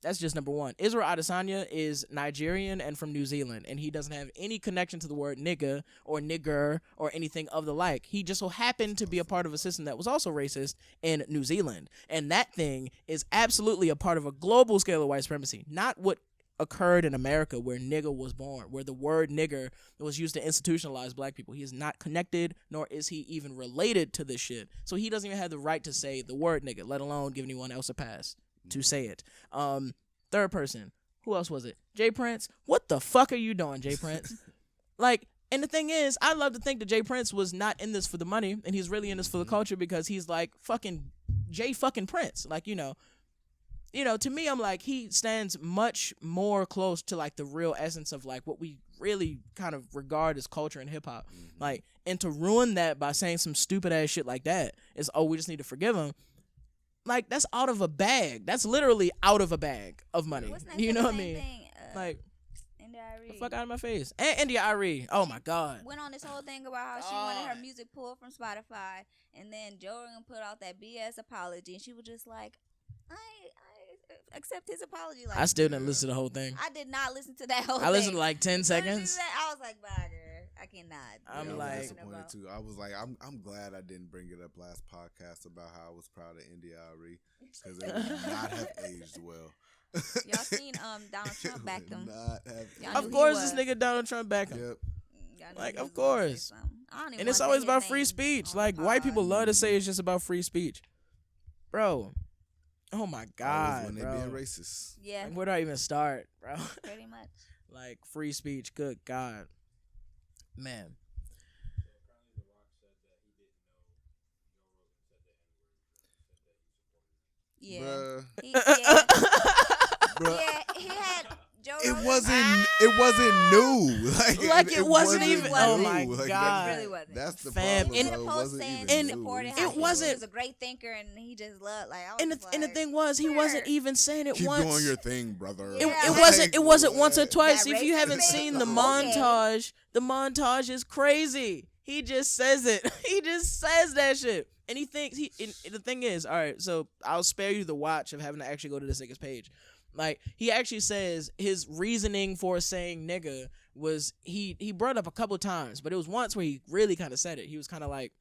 That's just number one. Israel Adesanya is Nigerian and from New Zealand, and he doesn't have any connection to the word nigga or nigger or anything of the like. He just so happened to be a part of a system that was also racist in New Zealand, and that thing is absolutely a part of a global scale of white supremacy, not what occurred in America where nigger was born, where the word nigger was used to institutionalize black people. He is not connected, nor is he even related to this shit. So he doesn't even have the right to say the word nigger, let alone give anyone else a pass to say it. Third person. Who else was it? Jay Prince. What the fuck are you doing, Jay Prince? Like, and the thing is, I love to think that Jay Prince was not in this for the money, and he's really in this for the culture because he's like fucking Jay fucking Prince. Like, to me, I'm like, he stands much more close to like the real essence of like what we really kind of regard as culture and hip hop. Like, and to ruin that by saying some stupid ass shit like that is, we just need to forgive him. Like, that's out of a bag. That's literally out of a bag of money. You know what I mean? Like, the fuck out of my face. And India Arie. Oh, my God. Went on this whole thing about how she wanted her music pulled from Spotify. And then Joe Rogan put out that BS apology. And she was just like, I accept his apology. Like, I still didn't listen to the whole thing. I did not listen to that whole thing. I listened to like 10 seconds. I was like, bye, girl. I cannot. I'm like, disappointed too. I was like, I'm glad I didn't bring it up last podcast about how I was proud of India Arie because they would not have aged well. Y'all seen Donald Trump back them? Of course, this nigga Donald Trump back him. Yep. Like, of course. And it's always about free speech. Like, white people love to say it's just about free speech, bro. Oh my God, when bro. They being racist. Yeah. Like, where do I even start, bro? Pretty much. Like, free speech. Good God, man. Yeah. Bruh. Yeah, he had Joe Rogan. It wasn't new. Like it wasn't even. Oh my like, God. It really wasn't. That's the Fam, problem. In the post saying even he supported new. how It wasn't. he was a great thinker and he just loved And the thing was, he wasn't even saying it Keep once. doing your thing, brother. It wasn't once or twice. That If you haven't racist seen thing. the montage, the montage is crazy. He just says it. He just says that shit. And he thinks and the thing is, all right, so I'll spare you the watch of having to actually go to this nigga's page. Like, he actually says his reasoning for saying nigga was, he brought up a couple times, but it was once where he really kind of said it. He was kind of like,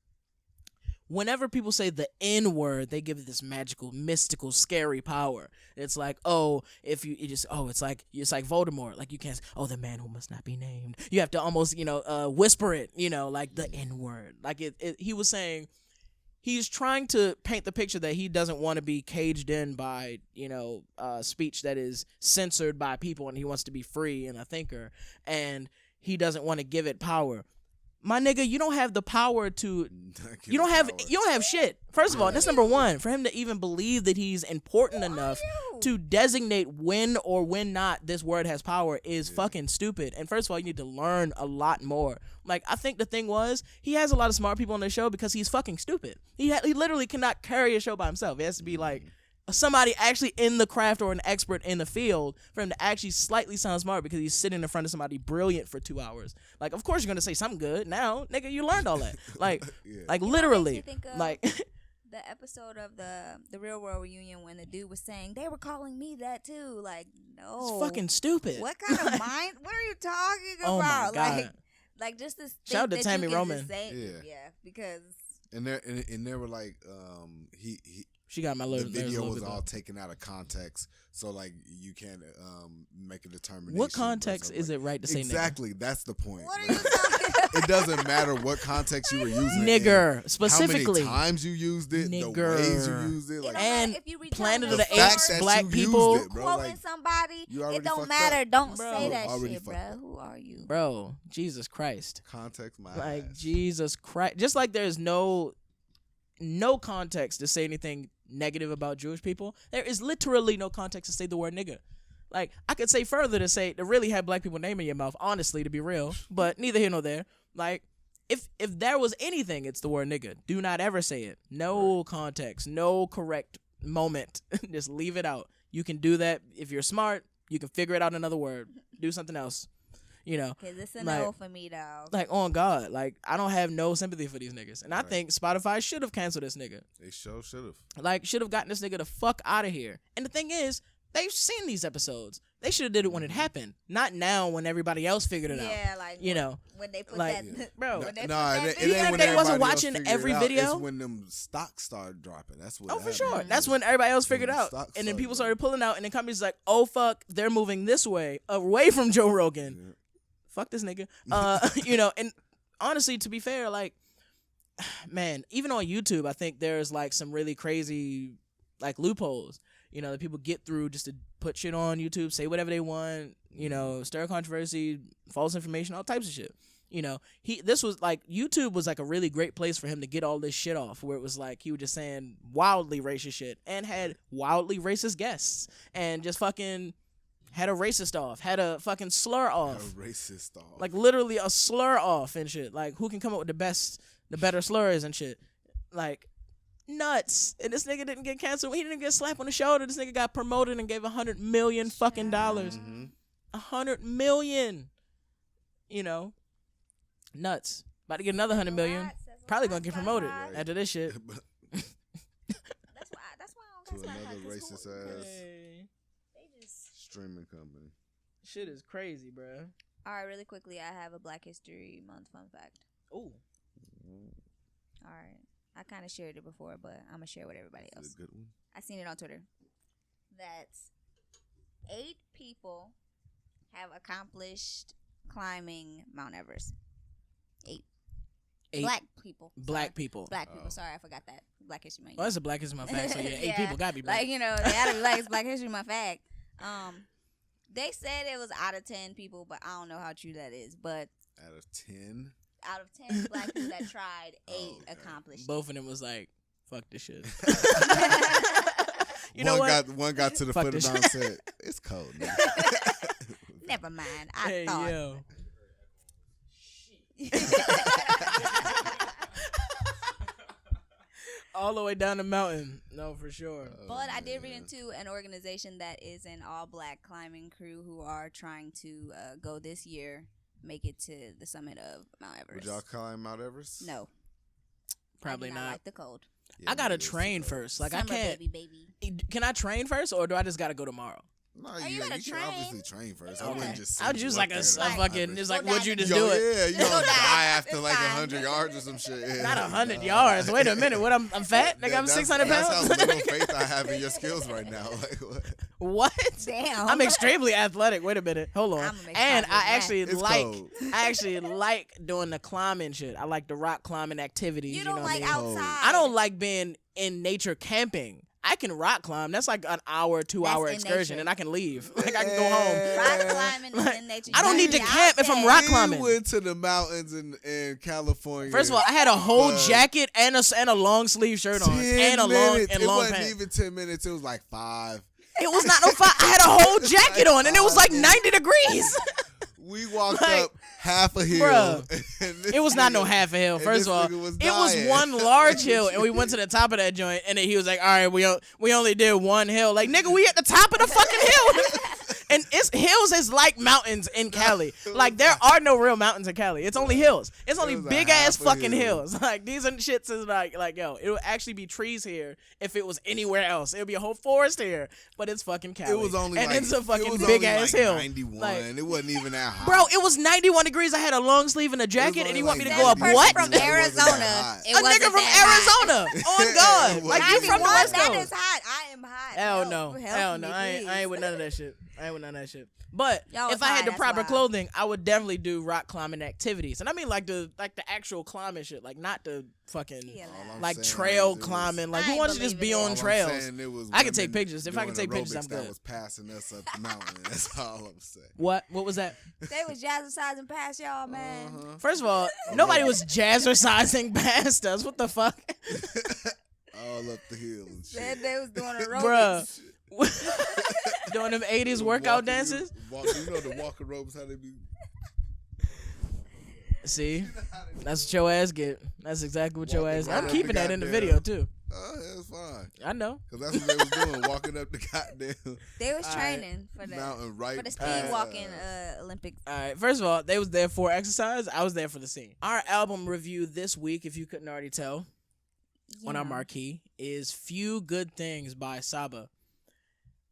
whenever people say the N word, they give it this magical, mystical, scary power. It's like, oh, if you just, oh, it's like Voldemort. Like, you can't, oh, the man who must not be named. You have to almost, whisper it, like the N word. Like, he was saying, he's trying to paint the picture that he doesn't want to be caged in by, speech that is censored by people, and he wants to be free and a thinker, and he doesn't want to give it power. My nigga, you don't have the power to. You don't have shit. First of all, that's number one. For him to even believe that he's important enough to designate when or when not this word has power is fucking stupid. And first of all, you need to learn a lot more. Like, I think the thing was, he has a lot of smart people on the show because he's fucking stupid. He literally cannot carry a show by himself. It has to be like somebody actually in the craft or an expert in the field for him to actually slightly sound smart, because he's sitting in front of somebody brilliant for 2 hours. Like, of course you're gonna say something good. Now, nigga, you learned all that. Like, like literally, like the episode of the Real World Reunion when the dude was saying they were calling me that too. Like, no, it's fucking stupid. What kind of mind? What are you talking about? Oh my God. Like just this. Shout out to Tammy Roman. Because and they were like, she got my little. The video was all taken out of context, so like you can't make a determination. What context is it right to say exactly? Nigger? That's the point. What are you talking about? It doesn't matter what context you were using. Nigger, specifically. How many times you used it, Nigger. the ways you used it, like, and Planet of the Apes, black people, quoting somebody. It don't matter. Up. Don't bro, say that shit, bro. Who are you, bro? Jesus Christ. Context, my like ass. Jesus Christ. Just like there's no context to say anything negative about Jewish people, there is literally no context to say the word nigga. Like, I could say further to really have black people name in your mouth, honestly, to be real, but neither here nor there. Like, if there was anything, it's the word nigga. Do not ever say it. No context, no correct moment. Just leave it out. You can do that if you're smart. You can figure it out another word. Do something else. Because it's a no for me, though. Like, on God, like, I don't have no sympathy for these niggas. And I think Spotify should have canceled this nigga. They sure should have. Like, should have gotten this nigga the fuck out of here. And the thing is, they've seen these episodes. They should have did it when it happened, not now when everybody else figured it out. Yeah, like when they put like, that, bro. When they No, put that it ain't when they wasn't everybody watching else every figured it out. video. It's when them stocks started dropping. That's what. Oh, for happened. sure. That's when everybody else figured When out, stocks and then started people dropping. started pulling out, and then companies like, oh fuck, they're moving this way, away from Joe Rogan. Yeah. Fuck this nigga. And honestly, to be fair, like, man, even on YouTube, I think there's like some really crazy like loopholes, that people get through just to put shit on YouTube, say whatever they want, stir controversy, false information, all types of shit. This was like, YouTube was like a really great place for him to get all this shit off, where it was like he was just saying wildly racist shit and had wildly racist guests and just fucking had a racist off, had a fucking slur off. A racist off. Like, literally a slur off and shit. Like, who can come up with the better slurs and shit? Like, nuts. And this nigga didn't get canceled. He didn't get slapped on the shoulder. This nigga got promoted and gave $100 million fucking dollars. $100 million. Nuts. About to get another $100 million. Probably gonna get promoted after this shit. That's why I don't To got another Spotify, 'cause racist who- ass They just streaming company. Shit is crazy, bro. All right, really quickly, I have a Black History Month fun fact. Ooh. All right. I kind of shared it before, but I'm going to share it with everybody Is else. it a good one? I seen it on Twitter. That 8 people have accomplished climbing Mount Everest. 8. 8 Black people. black Sorry. people. Black people. Sorry, I forgot that. Black History Month. Well, that's a Black History Month fact, so yeah, 8 Yeah. people gotta be black. Like, they had to be like, it's Black History Month fact. They said it was out of 10 people, but I don't know how true that is. But Out of 10? out of 10 black people that tried, 8 okay. accomplished. Both of them was like, fuck this shit. One got to the Fuck foot of this the mountain and said, it's cold now. Never mind. I Hey, thought. yo. All the way down the mountain. No, for sure. But I did read into an organization that is an all-black climbing crew who are trying to go this year, make it to the summit of Mount Everest. Would y'all climb Mount Everest? No. Probably I do not. like the cold. Yeah, I gotta maybe it's train too cold. first. Like, Summer, I can't. baby. Can I train first, or do I just gotta go tomorrow? No, you you gotta can train. obviously train first. I Okay. wouldn't just. I would use like a fucking. It's like, Go would dive you in just the- do it? Yeah, you Go don't dive. die after It's like fine. 100 yards or some shit. Yeah. Not 100 yards. Wait a minute. What? I'm fat. Nigga, I'm 600 That's pounds. how little faith I have in your skills right now. Like what? What? Damn. I'm extremely athletic. Wait a minute. Hold on. I'ma make And fun of I that. actually It's like. cold. I actually like doing the climbing shit. I like the rock climbing activities. You don't know like what I mean? outside. I don't like being in nature camping. I can rock climb. That's like an hour, 2 hour That's in excursion, nature. and I can leave. Like I can go home. Rock climbing is Like, in nature. I don't You need to gotta be camp out if I'm there. rock We climbing. went to the mountains in California. First of all, I had a whole But- jacket and a long sleeve shirt on 10 and a long minutes. and It long wasn't pants. even 10 minutes. It was like 5. It was not no fire. I had a whole jacket on, and it was like 90 degrees. We walked Like, up half a hill. bruh, and this It was not no nigga- half a hill. and First this of all, nigga was it was dying. one large hill, and we went to the top of that joint, and then he was like, "All right, we only did one hill." Like, nigga, we at the top of the fucking hill. And hills is like mountains in Cali. Like, there are no real mountains in Cali. It's only hills. It's only was a big ass half a fucking hill. hills. Like, these are shits is like, yo, it would actually be trees here if it was anywhere else. It would be a whole forest here, but it's fucking Cali. It was only and like, it's a fucking it was big only ass like hill. 91. Like, It wasn't even that hot. bro, it was 91 degrees. I had a long sleeve and a jacket, only and you want like me to Says go a up person what? from It wasn't that Arizona. hot. It A wasn't nigga from that hot. Arizona. On God. It Like, you wasn't from the that West That Coast. is hot. I am hot. Hell no. Help Hell me, no. I please. ain't with none of that shit. I ain't with none of that shit. But Y'all if was I had high, the that's proper why. clothing, I would definitely do rock climbing activities. And I mean like the actual climbing shit. Like not the fucking Yeah, All I'm like saying trail is it was- climbing. Like I who ain't wants to just be believing on it. all trails? I'm saying, it was I can take women pictures. If I can doing take pictures, I'm aerobics that good. was passing us up the mountain. That's all I'm saying. What was that? They was jazzercising past y'all, man. Uh-huh. First of all, nobody was jazzercising past us. What the fuck? All up the hill and shit. Said they was doing Bruh. aerobics. Doing them 80s The workout walking- dances? You know the walking ropes, how they be. See? That's what your ass get. That's exactly what your Walking ass. right I'm up keeping the that in the goddamn- video too. Oh, that's fine. I know. Because that's what they was doing, walking up the goddamn They was All training for that. mountain right For the speed Alright. walking Olympics. All right. First of all, they was there for exercise. I was there for the scene. Our album review this week, if you couldn't already tell, on our Yeah. marquee is "Few Good Things" by Saba.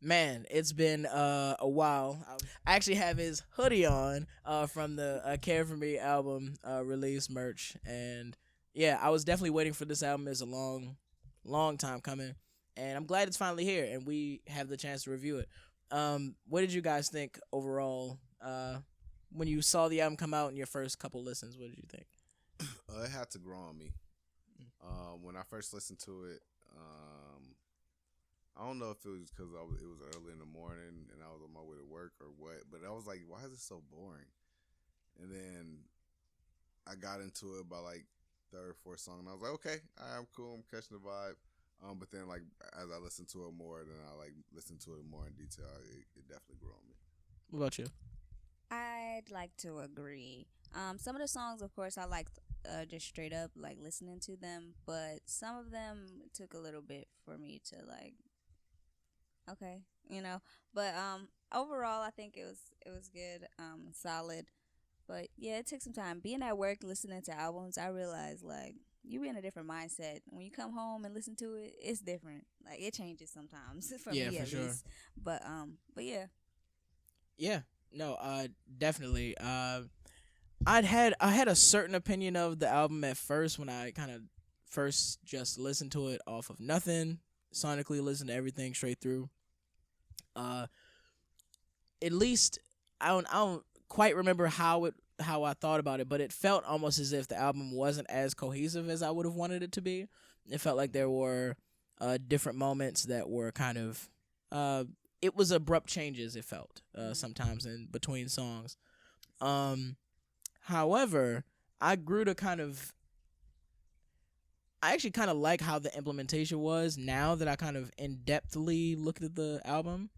Man, it's been a while. I actually have his hoodie on from the Care For Me album release merch, and yeah, I was definitely waiting for this album. It's a long time coming, and I'm glad it's finally here, and we have the chance to review it. What did you guys think overall when you saw the album come out in your first couple listens? What did you think? it had to grow on me. When I first listened to it, I don't know if it was because it was early in the morning and I was on my way to work or what, but I was like, why is it so boring? And then I got into it by like third, fourth song, and I was like, okay, I'm cool, I'm catching the vibe. But then like as I listened to it more, then I like listened to it more in detail. It definitely grew on me. What about you? I'd like to agree. Some of the songs, of course, I liked just straight up like listening to them, but some of them took a little bit for me to like. Okay, but overall, I think it was good, solid. But yeah, it took some time. Being at work, listening to albums, I realized like you be in a different mindset. When you come home and listen to it, it's different. Like it changes sometimes for me for at sure. least. But yeah. Yeah, no, definitely. I had a certain opinion of the album at first when I kind of first just listened to it off of nothing, sonically listened to everything straight through. At least I don't quite remember how I thought about it, but it felt almost as if the album wasn't as cohesive as I would have wanted it to be. It felt like there were different moments that were kind of it was abrupt changes. It felt sometimes in between songs. However, I actually kind of like how the implementation was now that I kind of in-depthly looked at the album.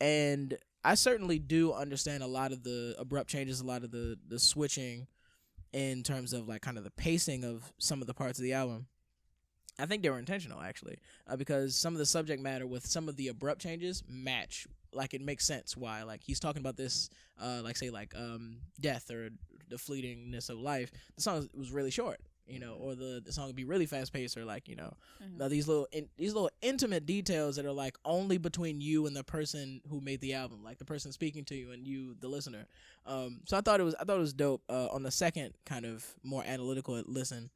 And I certainly do understand a lot of the abrupt changes, a lot of the switching in terms of like kind of the pacing of some of the parts of the album. I think they were intentional actually, because some of the subject matter with some of the abrupt changes match. Like it makes sense why like he's talking about this, like say like death or the fleetingness of life. The song was really short, you know, or the song would be really fast paced, or like, you know, Mhm. these little intimate details that are like only between you and the person who made the album, like the person speaking to you and you, the listener. So I thought it was dope. On the second kind of more analytical listen,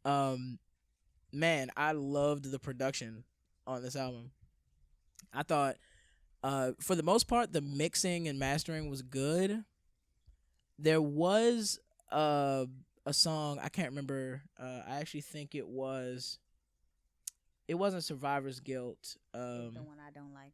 man, I loved the production on this album. I thought, for the most part, the mixing and mastering was good. There was a song I can't remember. I actually think it wasn't Survivor's Guilt. It's the one I don't like.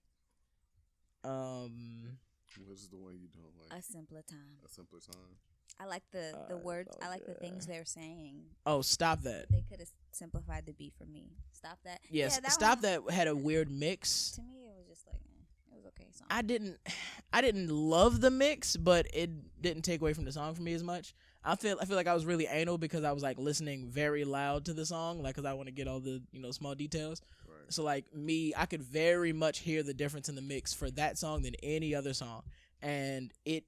What's the one you don't like? A Simpler Time. A Simpler Time. I like the words. I like the things they're saying. Oh, Stop That. They could have simplified the beat for me. Stop That. Yes, that Stop one, That had a weird mix. To me, it was just like it was okay. Song. I didn't love the mix, but it didn't take away from the song for me as much. I feel like I was really anal because I was like listening very loud to the song, like because I want to get all the, you know, small details. Right. So like me, I could very much hear the difference in the mix for that song than any other song, and it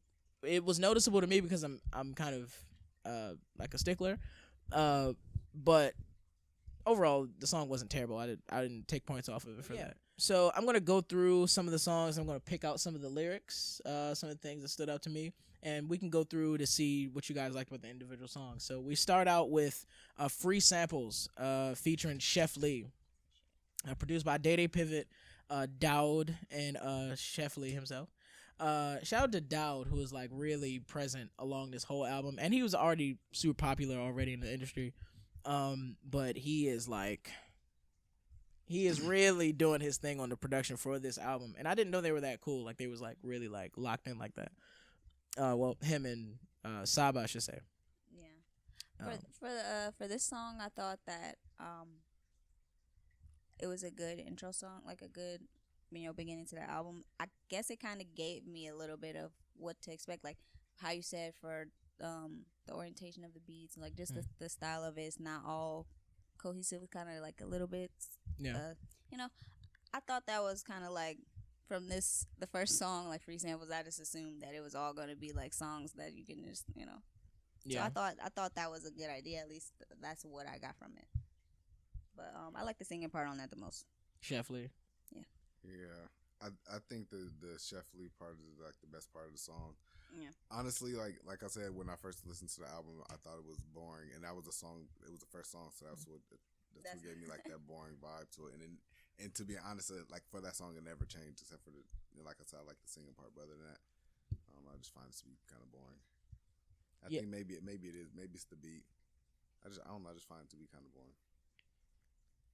was noticeable to me because I'm kind of like a stickler, but overall the song wasn't terrible. I didn't take points off of it for that. So I'm gonna go through some of the songs. I'm gonna pick out some of the lyrics, some of the things that stood out to me, and we can go through to see what you guys liked about the individual songs. So we start out with Free Samples, featuring Chef Lee, produced by Day Day Pivot, Dowd, and Chef Lee himself. Shout out to Dowd, who was like really present along this whole album, and he was already super popular already in the industry. But he is really doing his thing on the production for this album, and I didn't know they were that cool. Like they was like really like locked in like that. Well, him and Saba, I should say. Yeah. For this song, I thought that it was a good intro song, like a good, you know, beginning to the album. I guess it kind of gave me a little bit of what to expect, like how you said for the orientation of the beats and like just the style of it. It's not all cohesive. It's kind of like a little bit, you know. I thought that was kind of like from the first song, like Free Samples. I just assumed that it was all going to be like songs that you can just, you know. Yeah. So I thought that was a good idea. At least that's what I got from it. But I like the singing part on that the most. Chef Lee. Yeah, I think the Chef Lee part is like the best part of the song. Yeah. Honestly, like I said, when I first listened to the album, I thought it was boring, and that was a song. It was the first song, so that's what gave me like that boring vibe to it. And to be honest, like for that song, it never changed except for like I said, I like the singing part. But other than that, I just find it to be kind of boring. I think maybe it is. Maybe it's the beat. I don't know. I just find it to be kind of boring.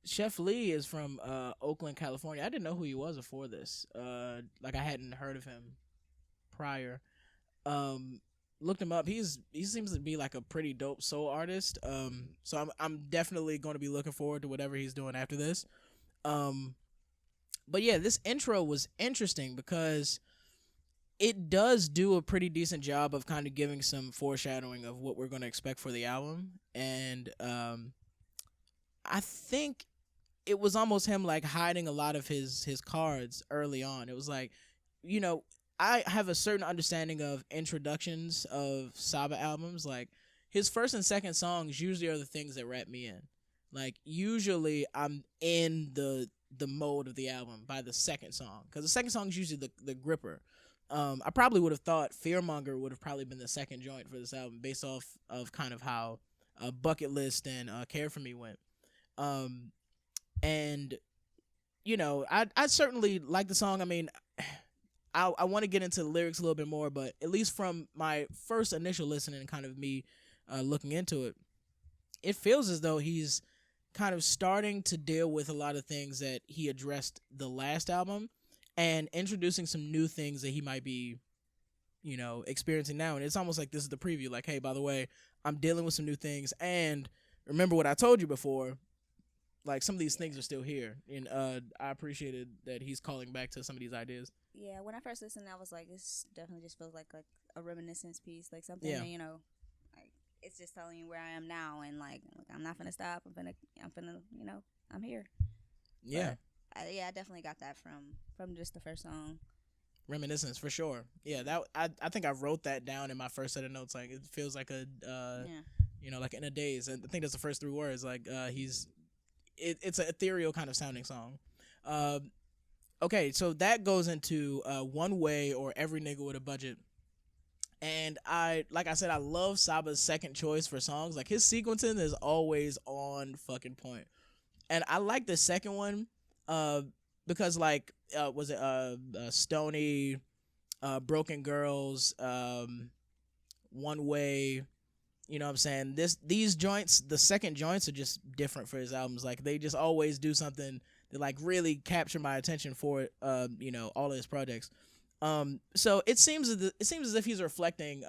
Chef Lee is from Oakland, California. I didn't know who he was before this. Like I hadn't heard of him prior. Looked him up. He seems to be like a pretty dope soul artist. So I'm definitely going to be looking forward to whatever he's doing after this. But yeah, this intro was interesting because it does do a pretty decent job of kind of giving some foreshadowing of what we're going to expect for the album. And I think it was almost him like hiding a lot of his cards early on. It was like, you know, I have a certain understanding of introductions of Saba albums. Like his first and second songs usually are the things that wrap me in. Like usually I'm in the mode of the album by the second song, because the second song is usually the gripper. I probably would have thought Fearmonger would have probably been the second joint for this album based off of kind of how Bucket List and Care For Me went. And you know, I certainly like the song. I mean, I want to get into the lyrics a little bit more, but at least from my first initial listening and kind of me looking into it, it feels as though he's kind of starting to deal with a lot of things that he addressed the last album and introducing some new things that he might be, you know, experiencing now. And it's almost like this is the preview, like, hey, by the way, I'm dealing with some new things, and remember what I told you before, like some of these things are still here. And I appreciated that he's calling back to some of these ideas. Yeah, when I first listened, I was like, this definitely just feels like a reminiscence piece, like something that, you know, like it's just telling you where I am now, and like I'm not gonna stop. I'm gonna, you know, I'm here. Yeah. But I definitely got that from just the first song. Reminiscence for sure. Yeah, that I think I wrote that down in my first set of notes. Like it feels like a like in a daze. And I think that's the first 3 words. Like it's an ethereal kind of sounding song. Okay, so that goes into One Way or Every Nigga with a Budget. And like I said, I love Saba's second choice for songs. Like his sequencing is always on fucking point. And I like the second one because like was it Stony, Broken Girls, One Way, you know what I'm saying? These joints, the second joints are just different for his albums. Like they just always do something that like really capture my attention for all of his projects. So it seems as if he's reflecting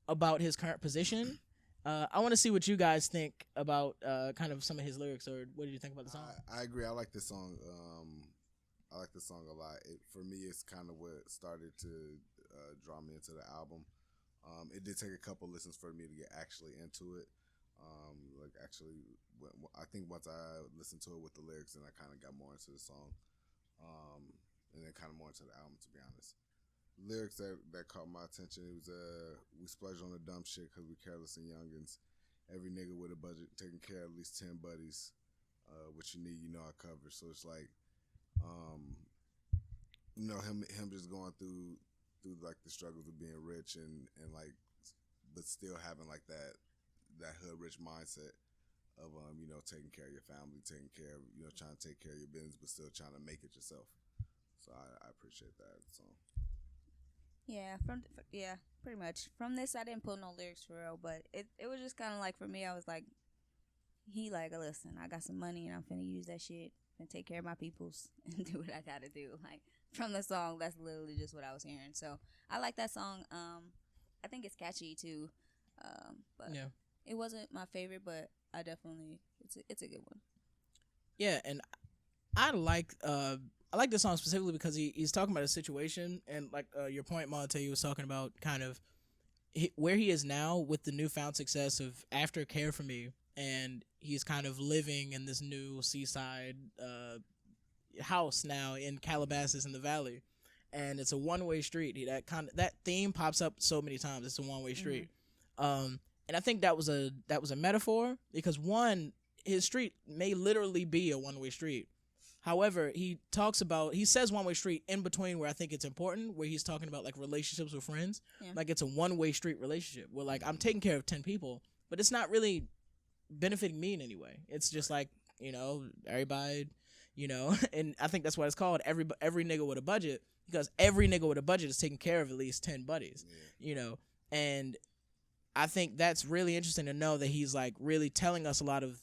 about his current position. I want to see what you guys think about kind of some of his lyrics, or what did you think about the song? I agree. I like this song. I like this song a lot. For me, it's kind of what started to draw me into the album. It did take a couple listens for me to get actually into it. I think once I listened to it with the lyrics, then I kind of got more into the song. And then kind of more into the album, to be honest. Lyrics that caught my attention, it was we splurge on the dumb shit because we careless and youngins. Every nigga with a budget taking care of at least 10 buddies. What you need, I cover. So it's like, him just going through like the struggles of being rich and like, but still having like that hood rich mindset of taking care of your family, taking care of trying to take care of your business, but still trying to make it yourself. So I appreciate that song. Yeah, pretty much. From this, I didn't pull no lyrics for real, but it was just kind of like, for me, I was like, listen, I got some money and I'm finna use that shit and take care of my peoples and do what I gotta do. Like, from the song, that's literally just what I was hearing. So I like that song. I think it's catchy too, but yeah, it wasn't my favorite, but I definitely it's a good one. Yeah, and I like this song specifically because he's talking about a situation, and like your point, Monte, was talking about kind of where he is now with the newfound success of After Care for Me, and he's kind of living in this new seaside house now in Calabasas in the Valley, and it's a one-way street. That theme pops up so many times. It's a one-way street, and I think that was a metaphor because his street may literally be a one-way street. However, he says one-way street in between where I think it's important, where he's talking about like relationships with friends. Yeah. Like it's a one-way street relationship where like I'm taking care of 10 people, but it's not really benefiting me in any way. It's just like, everybody, and I think that's why it's called every nigga with a budget, because every nigga with a budget is taking care of at least 10 buddies, and I think that's really interesting to know that he's like really telling us a lot of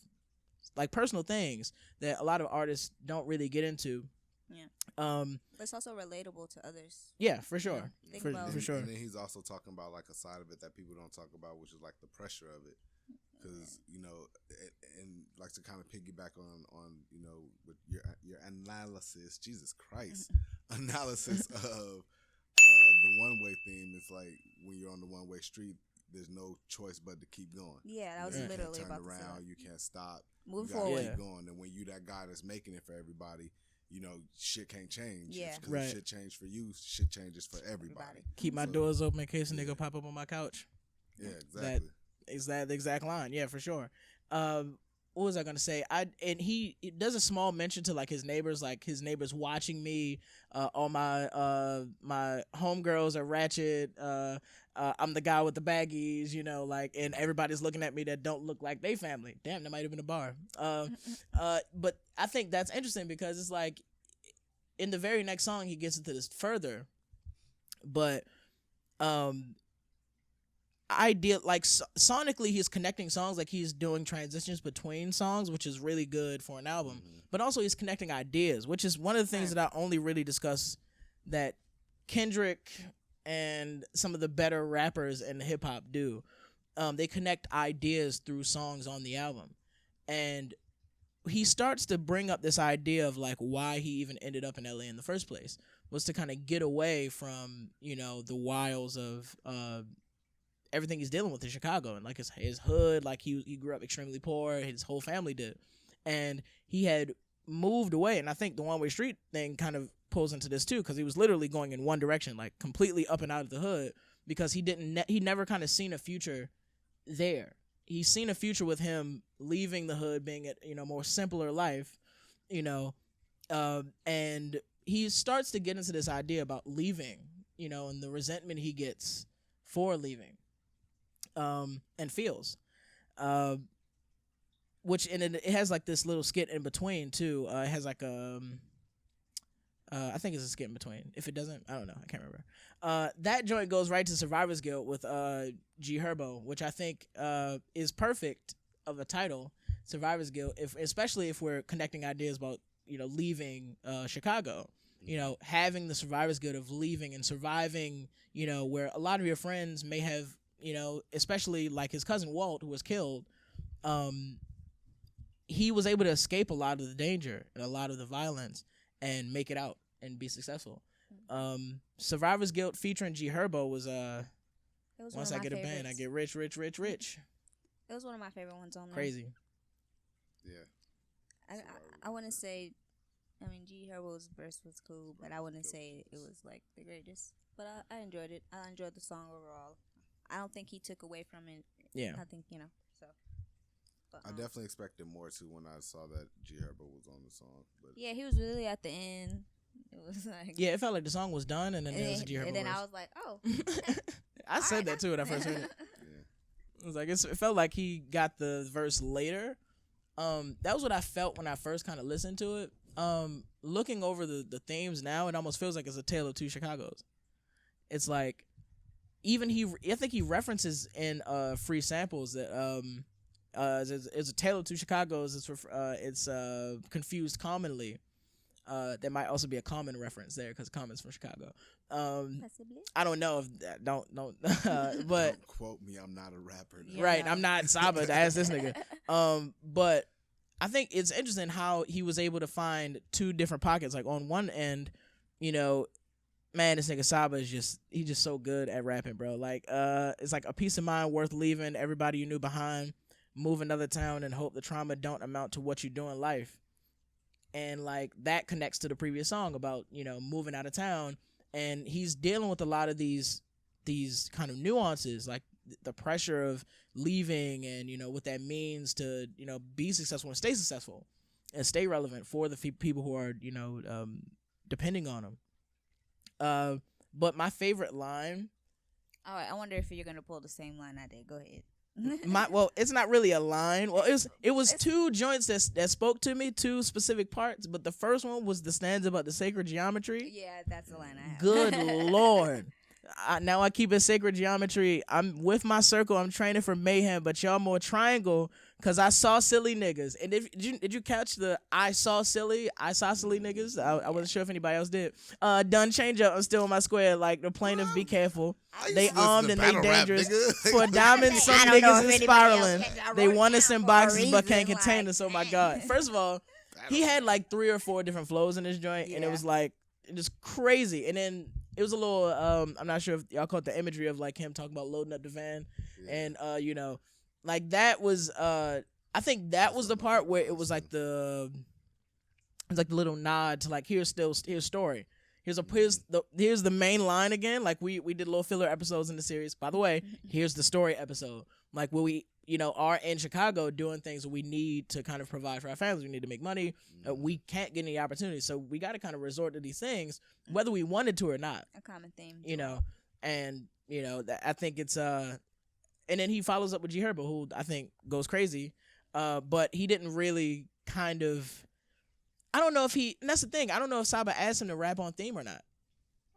like personal things that a lot of artists don't really get into. Yeah. But it's also relatable to others. Yeah, for sure. For sure. And then he's also talking about like a side of it that people don't talk about, which is like the pressure of it. Because, and like to kind of piggyback on with your analysis, Jesus Christ, analysis of the one-way theme. It's like when you're on the one-way street, there's no choice but to keep going. Yeah, that was literally about to say. You can't turn around, you can't stop. Move forward. Keep going. And when you that guy that's making it for everybody, shit can't change. Yeah. Because if shit change for you, shit changes for everybody. Keep my doors open in case a nigga pop up on my couch. Yeah, exactly. Is that the exact line? Yeah, for sure. What was I gonna say? He does a small mention to like his neighbors watching me. All my homegirls are ratchet. I'm the guy with the baggies, and everybody's looking at me that don't look like they family. Damn, that might have been a bar. But I think that's interesting because it's like in the very next song he gets into this further, but sonically he's connecting songs, like he's doing transitions between songs, which is really good for an album. But also he's connecting ideas, which is one of the things that I only really discuss that Kendrick and some of the better rappers in hip hop do. They connect ideas through songs on the album, and he starts to bring up this idea of like why he even ended up in LA in the first place was to kind of get away from the wiles of everything he's dealing with in Chicago, and like his hood, like he grew up extremely poor, his whole family did, and he had moved away. And I think the one-way street thing kind of pulls into this too, because he was literally going in one direction, like completely up and out of the hood, because he never kind of seen a future there. he's seen a future with him leaving the hood, being a more simpler life, and he starts to get into this idea about leaving, and the resentment he gets for leaving, and feels, which and it has like this little skit in between too. It has like I think it's a skit in between. If it doesn't, I don't know. I can't remember. That joint goes right to Survivor's Guilt with G Herbo, which I think is perfect of a title, Survivor's Guilt. Especially if we're connecting ideas about leaving Chicago. Having the survivor's guilt of leaving and surviving. Where a lot of your friends may have. Especially like his cousin Walt, who was killed. He was able to escape a lot of the danger and a lot of the violence and make it out and be successful. Survivor's Guilt featuring G Herbo was once I get a band, I get rich. It was one of my favorite ones on there. Crazy. Yeah. I wouldn't say, G Herbo's verse was cool, but I wouldn't say it was like the greatest. But I enjoyed it. I enjoyed the song overall. I don't think he took away from it. Yeah. I think, so. But, I definitely expected more too when I saw that G Herbo was on the song. But yeah, he was really at the end. It was like, yeah, it felt like the song was done, and then there was a G Herbo. And then verse. I was like, oh. I said that too when I first heard it. yeah. It was like it felt like he got the verse later. That was what I felt when I first kind of listened to it. Looking over the themes now, it almost feels like it's a tale of two Chicagos. It's like even I think he references in Free Samples that it's a tale of two Chicagos. It's confused commonly. There might also be a Common reference there because Common's from Chicago. Possibly. I don't know if that don't but Don't quote me, I'm not a rapper. Yeah. right, I'm not Saba to ask this nigga. But I think it's interesting how he was able to find two different pockets. Like on one end, man, this nigga Saba is he's just so good at rapping, bro. Like it's like a peace of mind worth leaving everybody you knew behind, move another town and hope the trauma don't amount to what you do in life. And like that connects to the previous song about moving out of town, and he's dealing with a lot of these kind of nuances, like the pressure of leaving and what that means to be successful and stay relevant for the people who are depending on him. But my favorite line. All right, I wonder if you're gonna pull the same line I did. Go ahead. It's not really a line. Well, it was two joints that spoke to me, two specific parts. But the first one was the stanza about the sacred geometry. Yeah, that's the line I have. Good Lord. Now I keep it sacred geometry. I'm with my circle. I'm training for mayhem, but y'all more triangle because I saw silly niggas. And did you catch the I saw silly niggas? I wasn't sure if anybody else did. Done change up. I'm still in my square. Like the plaintiff, be careful. They armed and they dangerous. For diamonds, some niggas is spiraling. They want us in boxes but can't contain us. Oh my God. First of all, he had like 3 or 4 different flows in this joint, and it was like just crazy. And then it was a little I'm not sure if y'all caught the imagery of like him talking about loading up the van, and like that was I think that was the part where it was like the little nod to like here's story. Here's the main line again. Like we did little filler episodes in the series. By the way, here's the story episode. Like where we are in Chicago doing things that we need to kind of provide for our families. We need to make money. We can't get any opportunities, so we got to kind of resort to these things, whether we wanted to or not. A common theme. And I think it's and then he follows up with G Herbo, who I think goes crazy, but he didn't really kind of. I don't know if and that's the thing. I don't know if Saba asked him to rap on theme or not.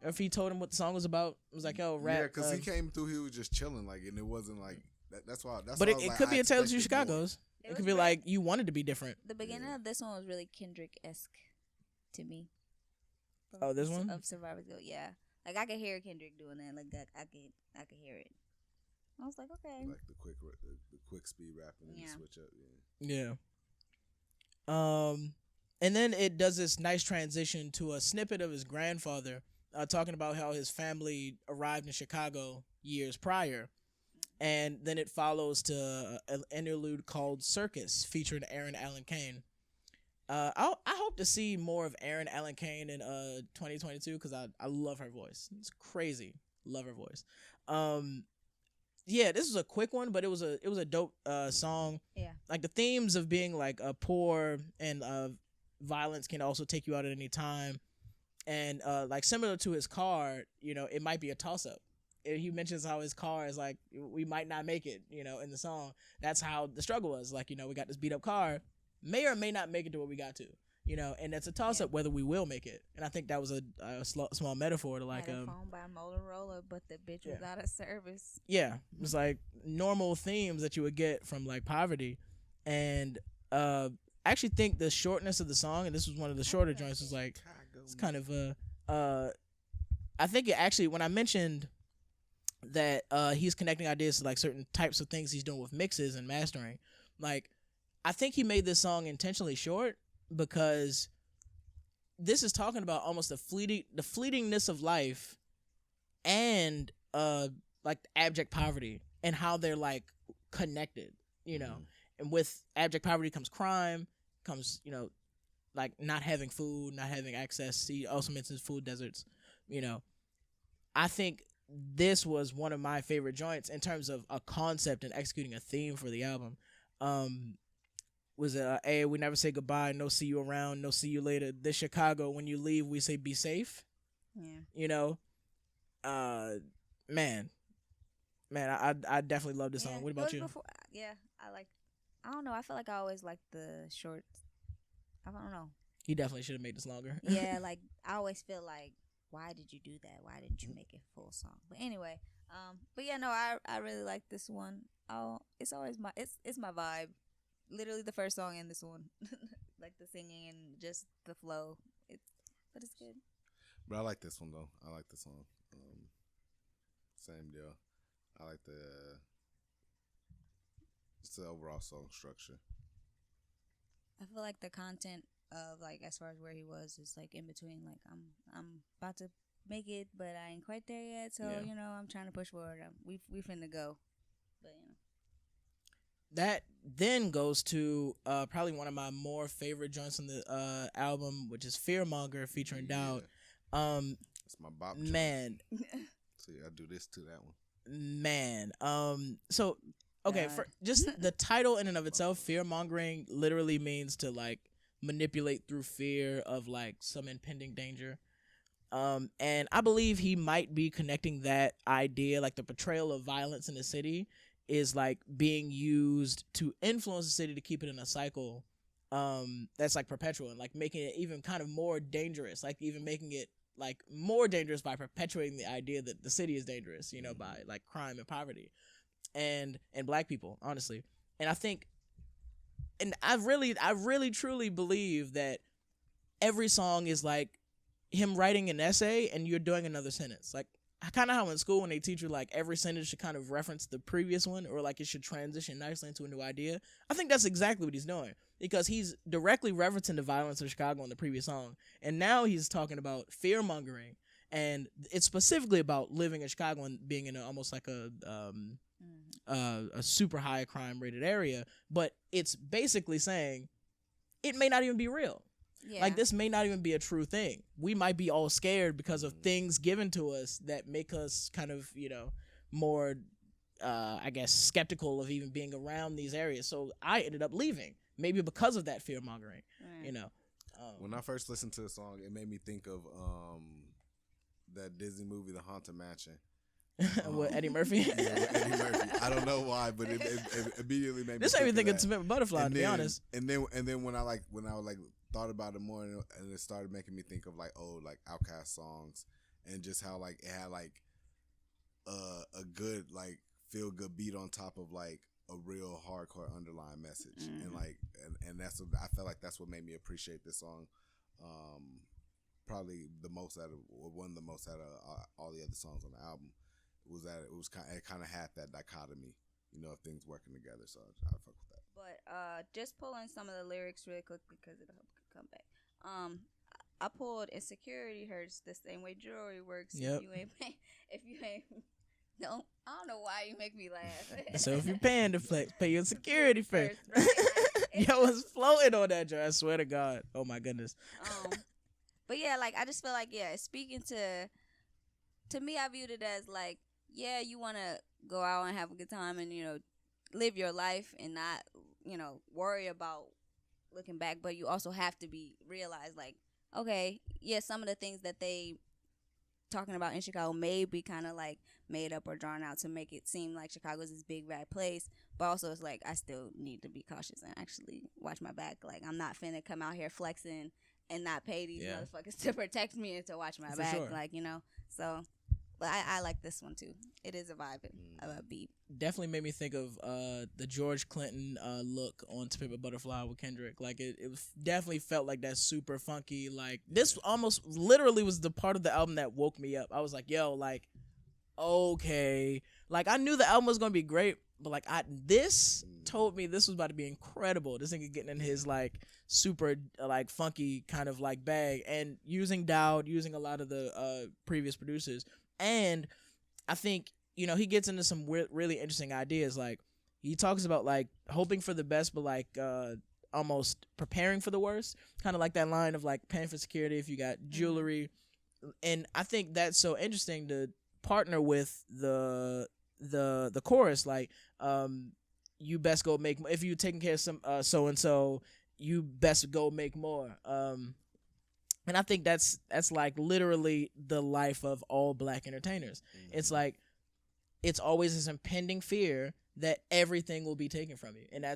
Or if he told him what the song was about. It was like, yo, rap. Yeah, because he came through, he was just chilling, like, and it wasn't like, that's why. But it could be a tale of two Chicagos. It could be like, you wanted to be different. The beginning of this one was really Kendrick-esque to me. Oh, this one? Of Survivor's Guilt, yeah. Like, I could hear Kendrick doing that. Like, I could hear it. I was like, okay. Like the quick speed rapping and the switch up, yeah. And then it does this nice transition to a snippet of his grandfather talking about how his family arrived in Chicago years prior. And then it follows to an interlude called Circus featuring Aaron Allen Kane. I hope to see more of Aaron Allen Kane in 2022 because I love her voice. It's crazy. Love her voice. yeah, this was a quick one, but it was a dope song. Yeah. Like the themes of being like poor and violence can also take you out at any time, and like similar to his car, it might be a toss up. He mentions how his car is like, we might not make it, in the song. That's how the struggle was. Like, we got this beat up car, may or may not make it to where we got to, and it's a toss up whether we will make it. And I think that was a small metaphor to like, had a phone by Motorola, but the bitch was out of service. Yeah. It's like normal themes that you would get from like poverty. And, I actually think the shortness of the song, and this was one of the shorter joints, was like, it's kind of I think it actually, when I mentioned that he's connecting ideas to like certain types of things he's doing with mixes and mastering, like I think he made this song intentionally short because this is talking about almost the fleetingness of life and like abject poverty and how they're like connected, and with abject poverty comes crime, comes like not having food, not having access. He also mentions food deserts. I think this was one of my favorite joints in terms of a concept and executing a theme for the album. Was hey, we never say goodbye, no see you around, no see you later. This Chicago, when you leave, we say be safe. Yeah. Man, I definitely love this song. What about you? I don't know. I feel like I always liked the short. I don't know. He definitely should have made this longer. Yeah, like I always feel like, why did you do that? Why didn't you make it full song? But anyway, but yeah, no, I really like this one. Oh, it's always it's my vibe. Literally the first song in this one, like the singing and just the flow. But it's good. But I like this one though. I like this song. Same deal. I like just the overall song structure. I feel like the content of like as far as where he was is like in between. Like I'm about to make it, but I ain't quite there yet. So I'm trying to push forward. We finna go, but That then goes to probably one of my more favorite joints on the album, which is Fearmonger featuring Dowd. It's my bop. Man. See, I do this to that one. Man. So okay, for just the title in and of itself, fear-mongering literally means to like manipulate through fear of like some impending danger. And I believe he might be connecting that idea, like the portrayal of violence in the city is like being used to influence the city to keep it in a cycle that's like perpetual and like making it even kind of more dangerous, like even making it like more dangerous by perpetuating the idea that the city is dangerous, by like crime and poverty and black people, honestly. And I think, and I really truly believe that every song is like him writing an essay and you're doing another sentence. Like kind of how in school when they teach you like every sentence should kind of reference the previous one or like it should transition nicely into a new idea. I think that's exactly what he's doing because he's directly referencing the violence of Chicago in the previous song. And now he's talking about fear mongering, and it's specifically about living in Chicago and being in almost like a super high crime rated area. But it's basically saying it may not even be real. Yeah. Like this may not even be a true thing. We might be all scared because of things given to us that make us kind of, more, I guess, skeptical of even being around these areas. So I ended up leaving, maybe because of that fear mongering, When I first listened to the song, it made me think of that Disney movie, The Haunted Mansion. What, Eddie Murphy? Yeah, Eddie Murphy. I don't know why, but it immediately made me. This made me think of Timid Butterfly, to be honest. And then when I thought about it more, and it started making me think of like old like Outkast songs, and just how like it had like a good like feel good beat on top of like a real hardcore underlying message, and that's what I felt like that's what made me appreciate this song. Probably one of the most out of all the other songs on the album was that it kind of had that dichotomy, of things working together. So I fuck with that. But just pulling some of the lyrics really quickly because it'll come back. I pulled insecurity hurts the same way jewelry works. Yep. If you ain't don't, I don't know why you make me laugh. So if you're paying to flex, pay your security first. Right? Yo, was floating on that joint. I swear to God. Oh my goodness. But yeah, like I just feel like speaking to me, I viewed it as like yeah, you want to go out and have a good time and, live your life and not, worry about looking back. But you also have to realize, like, okay, yeah, some of the things that they talking about in Chicago may be kind of like made up or drawn out to make it seem like Chicago's this big bad place, but also it's like I still need to be cautious and actually watch my back. Like I'm not finna come out here flexing and not pay these motherfuckers to protect me and to watch my back. Sure. Like so. But I like this one too. It is a vibe, a beat. Definitely made me think of the George Clinton look on To Pimp a Butterfly with Kendrick. Like it definitely felt like that super funky. Like this almost literally was the part of the album that woke me up. I was like, yo, like, okay. Like I knew the album was gonna be great, but like this told me this was about to be incredible. This nigga getting in his like super like funky kind of like bag and using Dowd, using a lot of the previous producers. And I think, he gets into some really interesting ideas. Like, he talks about, like, hoping for the best, but, like, almost preparing for the worst. Kind of like that line of, like, paying for security if you got jewelry. And I think that's so interesting to partner with the chorus. Like, you best go make... If you're taking care of some so-and-so, you best go make more. And I think that's like literally the life of all black entertainers. Mm-hmm. It's like it's always this impending fear that everything will be taken from you. And I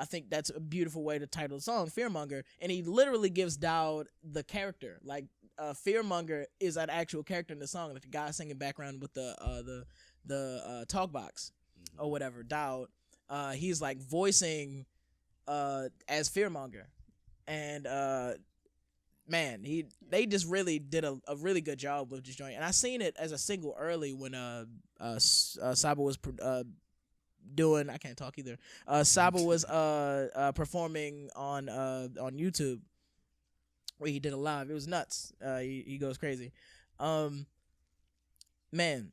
think that's a beautiful way to title the song, Fearmonger. And he literally gives Dowd the character. Like Fearmonger is an actual character in the song, like the guy singing background with the talk box or whatever. Dowd, he's like voicing as Fearmonger. And man, they just really did a really good job with this joint, and I seen it as a single early when Saba was doing. I can't talk either. Saba was performing on YouTube, where he did a live. It was nuts. He goes crazy. Man,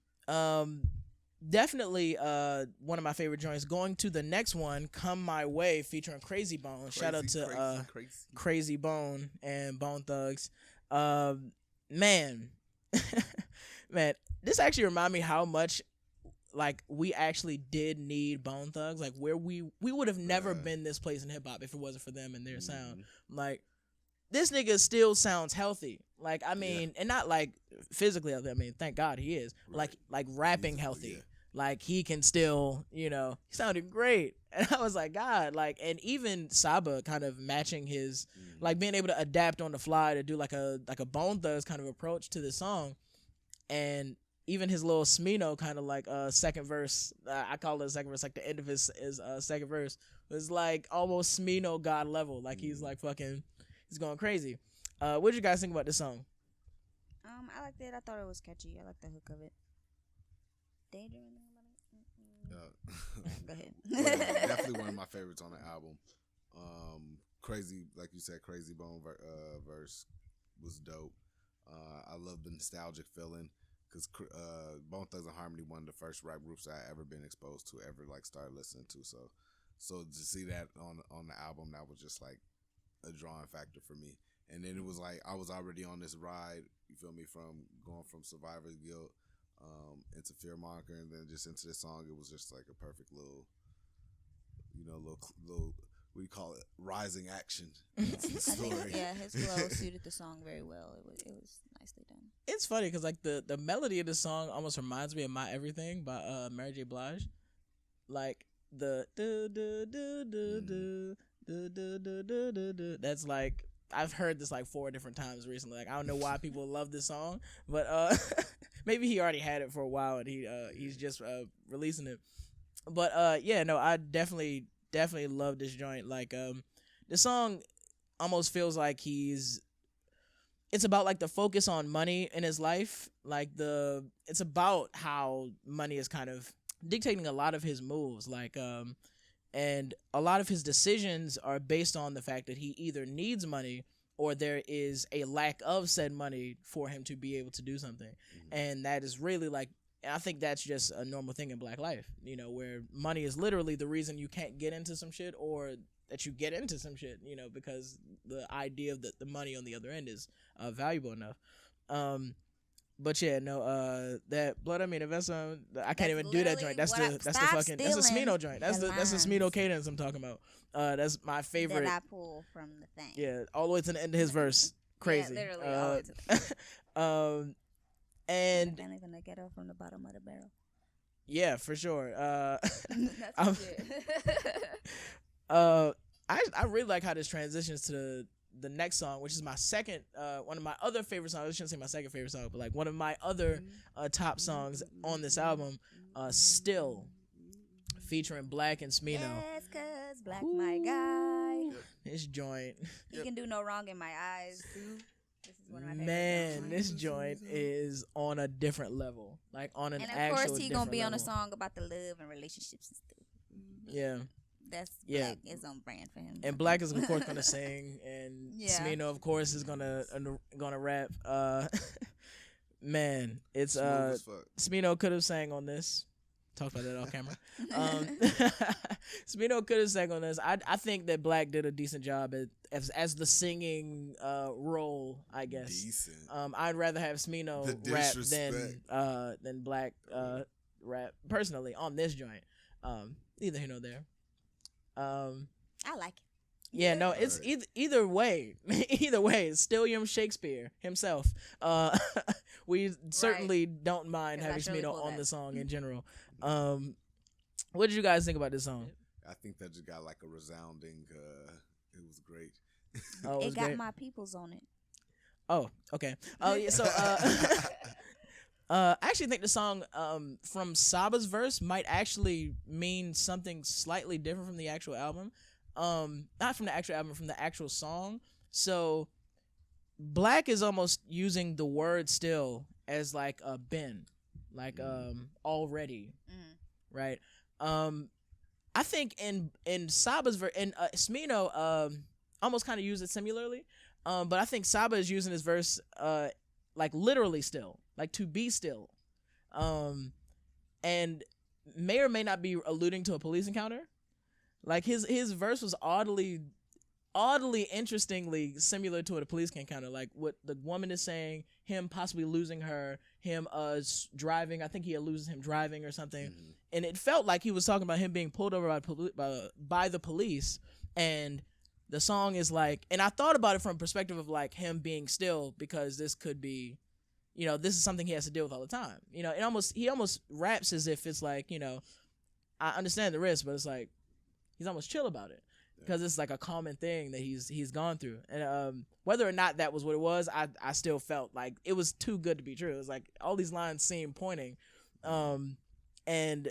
definitely one of my favorite joints. Going to the next one, Come My Way, featuring Crazy Bone. Shout out to Crazy Bone and Bone Thugs. Man, man, this actually remind me how much like we actually did need Bone Thugs. Like where we would have never been this place in hip hop if it wasn't for them and their sound. Like this nigga still sounds healthy. Like I mean, and not like physically healthy. I mean, thank God he is. Right. Like rapping healthy. Yeah. Like he can still, he sounded great. And I was like, God, like, and even Saba kind of matching his, like being able to adapt on the fly to do like a Bone Thugs kind of approach to the song. And even his little Smino kind of like second verse, I call it a second verse, like the end of his second verse was like almost Smino God level. Like he's like fucking, he's going crazy. What did you guys think about this song? I liked it. I thought it was catchy. I liked the hook of it. Daydreaming. Go ahead. Definitely one of my favorites on the album. Crazy, like you said, Crazy Bone verse was dope. I love the nostalgic feeling because Bone Thugs and Harmony, one of the first rap groups I ever been exposed to, ever like started listening to. So to see that on the album, that was just like a drawing factor for me. And then it was like I was already on this ride. You feel me? From going from Survivor's Guilt into Fearmonger, and then just into this song. It was just like a perfect little what do you call it? Rising action. Story. I think, his flow suited the song very well. It was nicely done. It's funny because like the melody of the song almost reminds me of My Everything by Mary J. Blige. Like the that's like I've heard this like 4 different times recently. Like I don't know why people love this song, but maybe he already had it for a while and he's just releasing it. But I definitely love this joint. Like the song almost feels like it's about like the focus on money in his life. Like it's about how money is kind of dictating a lot of his moves. Like and a lot of his decisions are based on the fact that he either needs money or there is a lack of said money for him to be able to do something. Mm-hmm. And that is really like, I think that's just a normal thing in black life, where money is literally the reason you can't get into some shit or that you get into some shit, because the idea of the money on the other end is valuable enough. But yeah, no, that blood. I mean, if that's I can't That's even do that literally joint. That's what the I- that's the stop fucking that's the stealing Smino joint. That's the the Smino lines. cadence I'm talking about. That's my favorite. that I pull from the thing. Yeah, all the way to the end of his verse. Crazy. Yeah, literally all the way to the And Then even the ghetto from the bottom of the barrel. yeah, for sure. That's I'm- shit. I really like how this transitions to the next song, which is my second, one of my other favorite songs. I shouldn't say my second favorite song, but like one of my other top songs on this album, Still, featuring Black and Smino. Yes, cause Black my guy. This joint, He can do no wrong in my eyes. This is one of my favorite man, songs. this joint is on a different level, like on an And of actual course, he gonna be on a level. song about the love and relationships and stuff. Yeah. That's Yeah. Black is on brand for him. And Black is of course gonna sing, and Yeah. Smino of course is gonna rap. Man, it's Smooth as fuck. Smino could have sang on this. Talked about that off camera. Smino could have sang on this. I think that Black did a decent job as the singing role, I guess. Decent. I'd rather have Smino The rap disrespect. than Black rap personally on this joint. Neither here nor there. I like it. Yeah, no, it's Alright. either way. Either way, it's William Shakespeare himself. We certainly don't mind 'Cause I having surely Smino pull on that. the song in general. What did you guys think about this song? I think that just got like a resounding. It was great. Oh, It was got great. my peoples on it. Oh, okay. Oh, yeah. So, I actually think the song from Saba's verse might actually mean something slightly different from the actual album. Not from the actual album, from the actual song. So, Black is almost using the word "still" as like a been, like already, right? I think in Saba's verse, and Smino almost kind of use it similarly. But I think Saba is using his verse like literally still, like to be still, and may or may not be alluding to a police encounter. Like his verse was oddly interestingly similar to a police encounter, like what the woman is saying, him possibly losing her, him driving, I think he loses him driving or something. And it felt like he was talking about him being pulled over by the police. And the song is like, and I thought about it from a perspective of like him being still, because this could be, this is something he has to deal with all the time. He almost raps as if it's like, I understand the risk, but it's like he's almost chill about it, because it's like a common thing that he's gone through. And whether or not that was what it was, I still felt like it was too good to be true. It was like all these lines seem pointing, and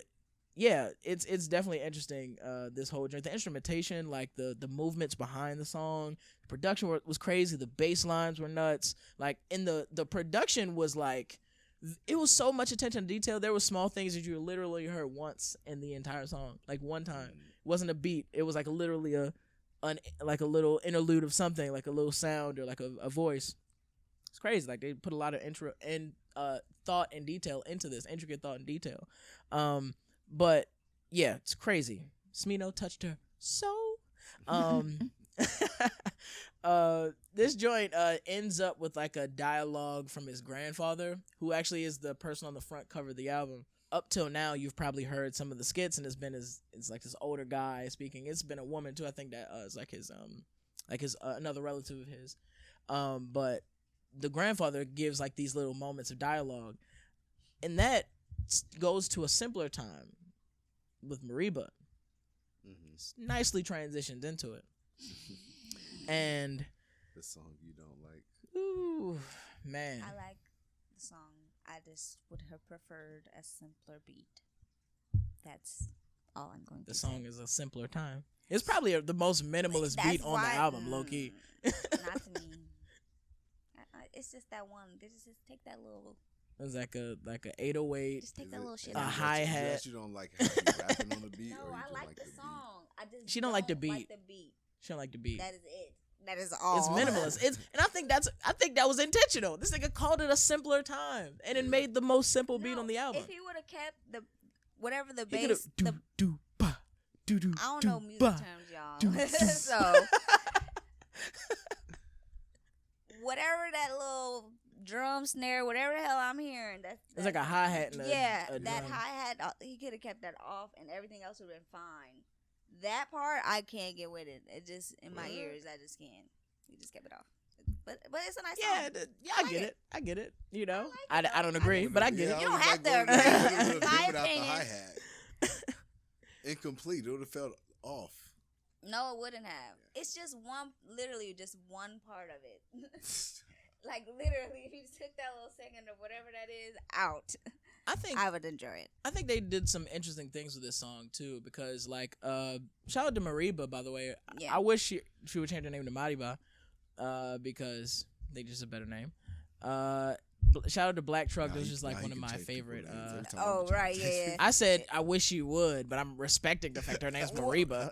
yeah, it's definitely interesting. This whole joint, the instrumentation, like the movements behind the song, the production was crazy. The bass lines were nuts. Like in the production was like, it was so much attention to detail. There were small things that you literally heard once in the entire song, like one time. It wasn't a beat. It was like literally like a little interlude of something, like a little sound or like a voice. It's crazy. Like they put a lot of thought and detail into this, intricate thought and detail. But yeah, it's crazy. Smino touched her so. This joint ends up with like a dialogue from his grandfather, who actually is the person on the front cover of the album. Up till now, you've probably heard some of the skits, and it's like this older guy speaking. It's been a woman too. I think that is like his another relative of his. But the grandfather gives like these little moments of dialogue, and that goes to a simpler time with Mariba. It's nicely transitioned into it. And The song you don't like. ooh, man. I like the song. I just would have preferred a simpler beat. That's all I'm going to The say. song is a simpler time. It's probably the most minimalist That's beat on the why- album, low key. Not to me. It's just that one. Just take that little. It's like a 808. Just take Is that it- little shit is A it out. that hi-hat. You don't like having rapping on the beat, No, or you I just like the beat? song. I just She don't like the beat. Like the beat. She don't like the beat. That is it. That is all. It's minimalist. And I think that was intentional. This nigga called it a simpler time, and it made the most simple beat No, on the album. If he would have kept whatever the He bass, could've do ba do do. I don't do, know music ba. terms, y'all. do, do. So whatever that little drum, snare, whatever the hell I'm hearing. It's like a hi-hat and a that drum. hi-hat, he could have kept that off and everything else would have been fine. That part, I can't get with it. It just, in my ears, I just can't. He just kept it off. But it's a nice song. I get it. You know, I don't agree, but I get it. You don't have to agree. Without My the opinion. hi-hat. Incomplete. It would have felt off. No, it wouldn't have. It's just literally just one part of it. Like, literally, if you just took that little second or whatever that is out, I would enjoy it. I think they did some interesting things with this song, too, because, like, shout out to Mariba, by the way. Yeah. I wish she would change her name to Mariba, because they just a better name. Shout out to Black Truck. That was just, like, one of my favorite. Oh, right, yeah. I said, I wish she would, but I'm respecting the fact her name's Mariba.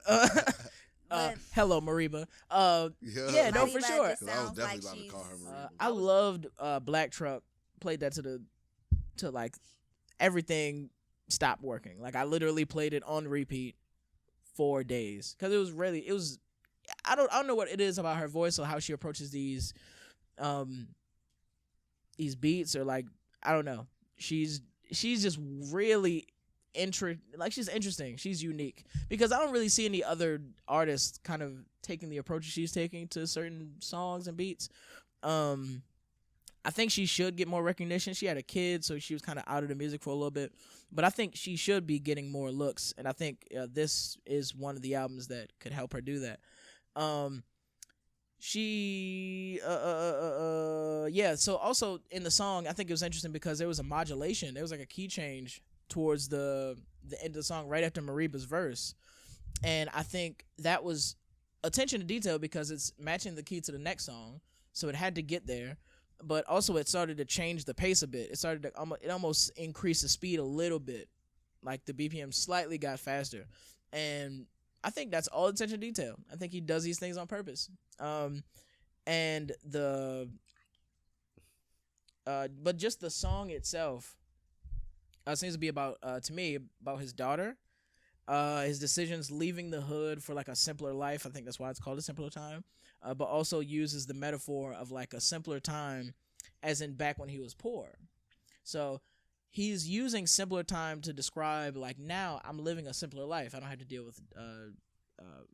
Hello, Mariba. Yeah, no, for sure. I was definitely about to call her Mariba. I loved Black Truck. Played that to like everything stopped working. Like I literally played it on repeat 4 days because it was. I don't know what it is about her voice or how she approaches these beats or like I don't know. She's just really she's interesting. She's unique because I don't really see any other artists kind of taking the approach she's taking to certain songs and beats. I think she should get more recognition. She had a kid, so she was kind of out of the music for a little bit. But I think she should be getting more looks, and I think this is one of the albums that could help her do that. Yeah. So also in the song, I think it was interesting because there was a modulation. There was like a key change towards the end of the song right after Mariba's verse, and I think that was attention to detail because it's matching the key to the next song, so it had to get there. But also it started to change the pace a bit. It almost increased the speed a little bit, like the BPM slightly got faster, and I think that's all attention to detail. I think he does these things on purpose. And but just the song itself seems to be about, to me, about his daughter, his decisions leaving the hood for like a simpler life. I think that's why it's called A Simpler Time. But also uses the metaphor of like a simpler time as in back when he was poor. So he's using simpler time to describe like now I'm living a simpler life. I don't have to deal with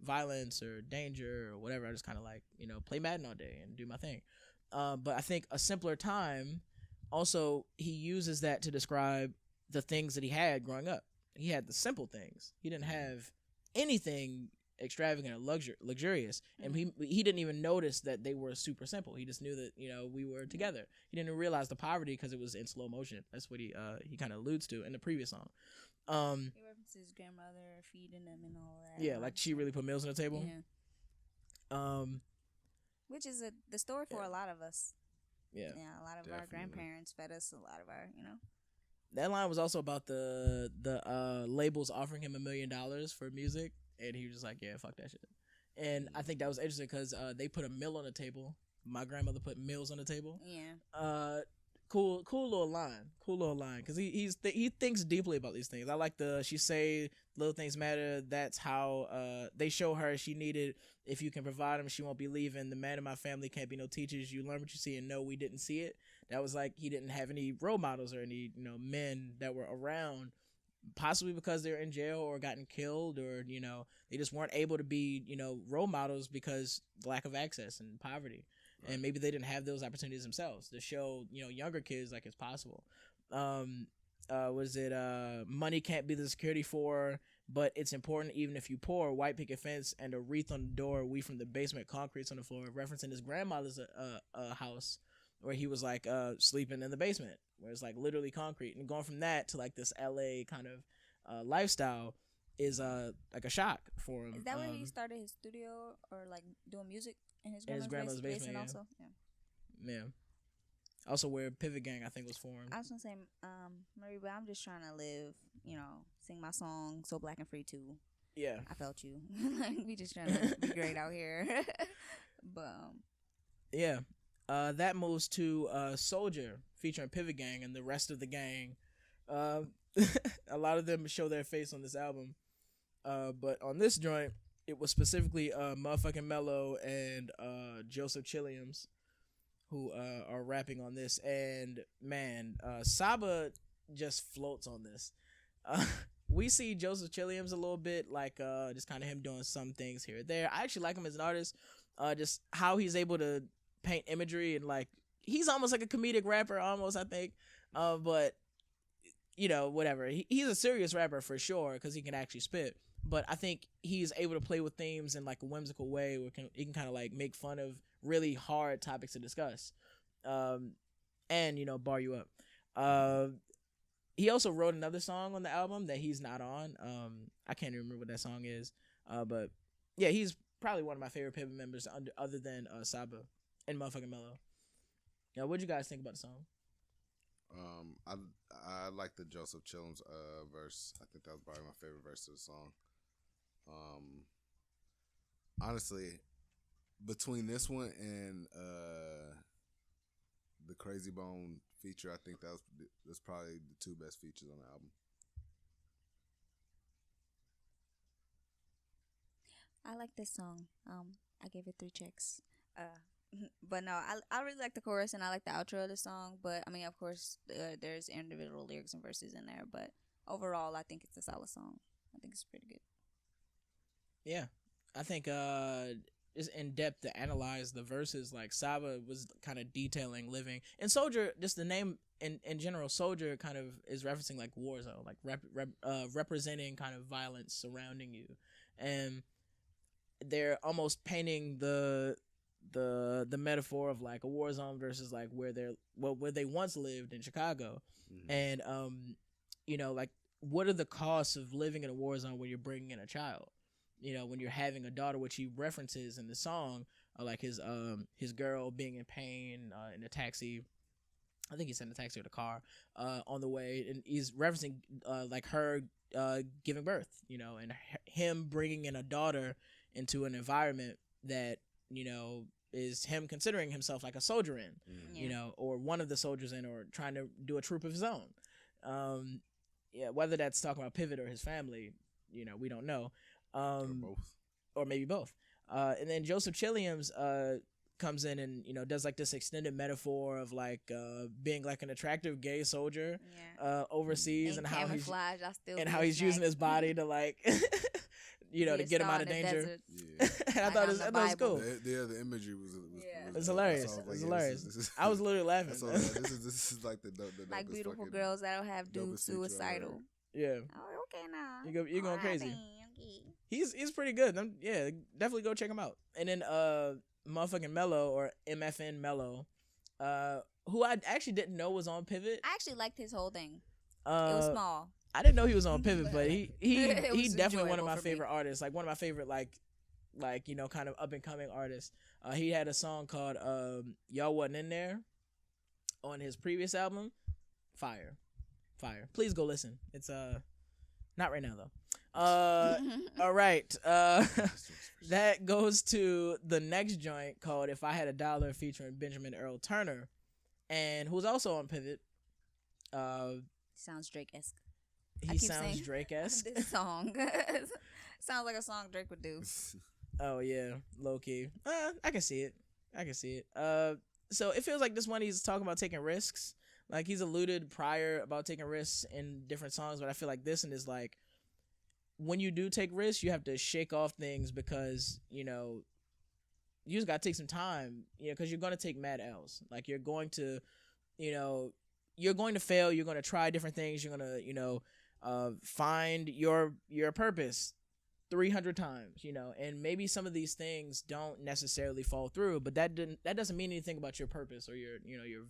violence or danger or whatever. I just kind of like, play Madden all day and do my thing. But I think a simpler time also he uses that to describe the things that he had growing up. He had the simple things. He didn't have anything extravagant or luxurious, and he didn't even notice that they were super simple. He just knew that we were together. He didn't realize the poverty because it was in slow motion. That's what he kind of alludes to in the previous song. He references his grandmother feeding them and all that. Yeah, like she really put meals on the table. Yeah. Which is the story for a lot of us. Yeah, a lot of our grandparents fed us. A lot of our, That line was also about the labels offering him $1 million for music. And he was just like, yeah, fuck that shit. And I think that was interesting because they put a meal on the table. My grandmother put meals on the table. Yeah. Cool little line. Because he thinks deeply about these things. I like she say little things matter. That's how they show her she needed. If you can provide them, she won't be leaving. The man in my family can't be no teachers. You learn what you see and no, we didn't see it. That was like he didn't have any role models or any men that were around. Possibly because they're in jail or gotten killed or, they just weren't able to be, role models because lack of access and poverty. Right. And maybe they didn't have those opportunities themselves to show, younger kids like it's possible. Money can't be the security for, but it's important even if you poor. White picket fence and a wreath on the door. We from the basement, concrete's on the floor. Referencing his grandmother's house where he was like sleeping in the basement. Where it's like literally concrete, and going from that to like this LA kind of lifestyle is like a shock for him. Is that where he started his studio or like doing music in his grandmother's basement? Yeah. Also, yeah. Also, where Pivot Gang I think was formed. I was gonna say, Marie, but I'm just trying to live, sing my song "So Black and Free" too. Yeah, I felt you. We just trying to be great out here, but yeah. That moves to Soldier featuring Pivot Gang and the rest of the gang. A lot of them show their face on this album. But on this joint, it was specifically Motherfucking Mello and Joseph Chilliams. who are rapping on this, and man, Saba just floats on this. We see Joseph Chilliams a little bit, like just kind of him doing some things here or there. I actually like him as an artist, just how he's able to paint imagery, and like he's almost like a comedic rapper, almost, I think. But you know, whatever. He's a serious rapper for sure because he can actually spit. But I think he's able to play with themes in like a whimsical way where he can kind of like make fun of really hard topics to discuss, and you know, bar you up. He also wrote another song on the album that he's not on. I can't even remember what that song is. But yeah, he's probably one of my favorite Pivot members other than Saba and motherfucking Mello. Now, what'd you guys think about the song? I like the Joseph Chillums verse. I think that was probably my favorite verse of the song. Honestly, between this one and the Crazy Bone feature, I think that's probably the two best features on the album. I like this song. I gave it 3 checks. But no, I really like the chorus and I like the outro of the song. But I mean, of course, there's individual lyrics and verses in there. But overall, I think it's a solid song. I think it's pretty good. Yeah, I think just in depth to analyze the verses, like Saba was kind of detailing living, and Soldier, just the name in general, Soldier kind of is referencing like war zone, like representing kind of violence surrounding you, and they're almost painting the metaphor of like a war zone versus like where they once lived in Chicago. Mm-hmm. And you know, like what are the costs of living in a war zone when you're bringing in a child? You know, when you're having a daughter, which he references in the song, like his girl being in pain in a taxi. I think he's in a taxi or the car on the way, and he's referencing like her giving birth, you know, and him bringing in a daughter into an environment that, you know, is him considering himself like a soldier in, you know, or one of the soldiers in, or trying to do a troop of his own. Yeah, whether that's talking about Pivot or his family, you know, we don't know. Or both. Or maybe both. And then Joseph Chilliams comes in and, you know, does like this extended metaphor of like being like an attractive gay soldier overseas, and how he's using his body to like you know, to get him out of danger. Yeah. And I thought it was cool. The imagery was it's hilarious. It's hilarious. I was literally laughing. This is like the like beautiful girls that'll have dudes suicidal. Yeah. Oh, okay, now you're going crazy. He's pretty good. Yeah, definitely go check him out. And then motherfucking Mello, or MFN Mello, who I actually didn't know was on Pivot. I actually liked his whole thing. It was small. I didn't know he was on Pivot, but he definitely one of my favorite artists. Like one of my favorite like you know, kind of up and coming artists. He had a song called Y'all Wasn't In There on his previous album. Fire. Please go listen. It's not right now though. All right. That goes to the next joint called If I Had a Dollar, featuring Benjamin Earl Turner, and who's also on Pivot. Sounds Drake-esque. He sounds Drake-esque. This song sounds like a song Drake would do. Oh yeah, low key. I can see it. So it feels like this one he's talking about taking risks. Like he's alluded prior about taking risks in different songs, but I feel like this one is like, when you do take risks, you have to shake off things because, you know, you just gotta take some time, you know, because you're gonna take mad L's. Like you're going to, you know, you're going to fail. You're going to try different things. You're gonna, you know, find your purpose 300 times, you know, and maybe some of these things don't necessarily fall through, but that doesn't mean anything about your purpose or your, you know, your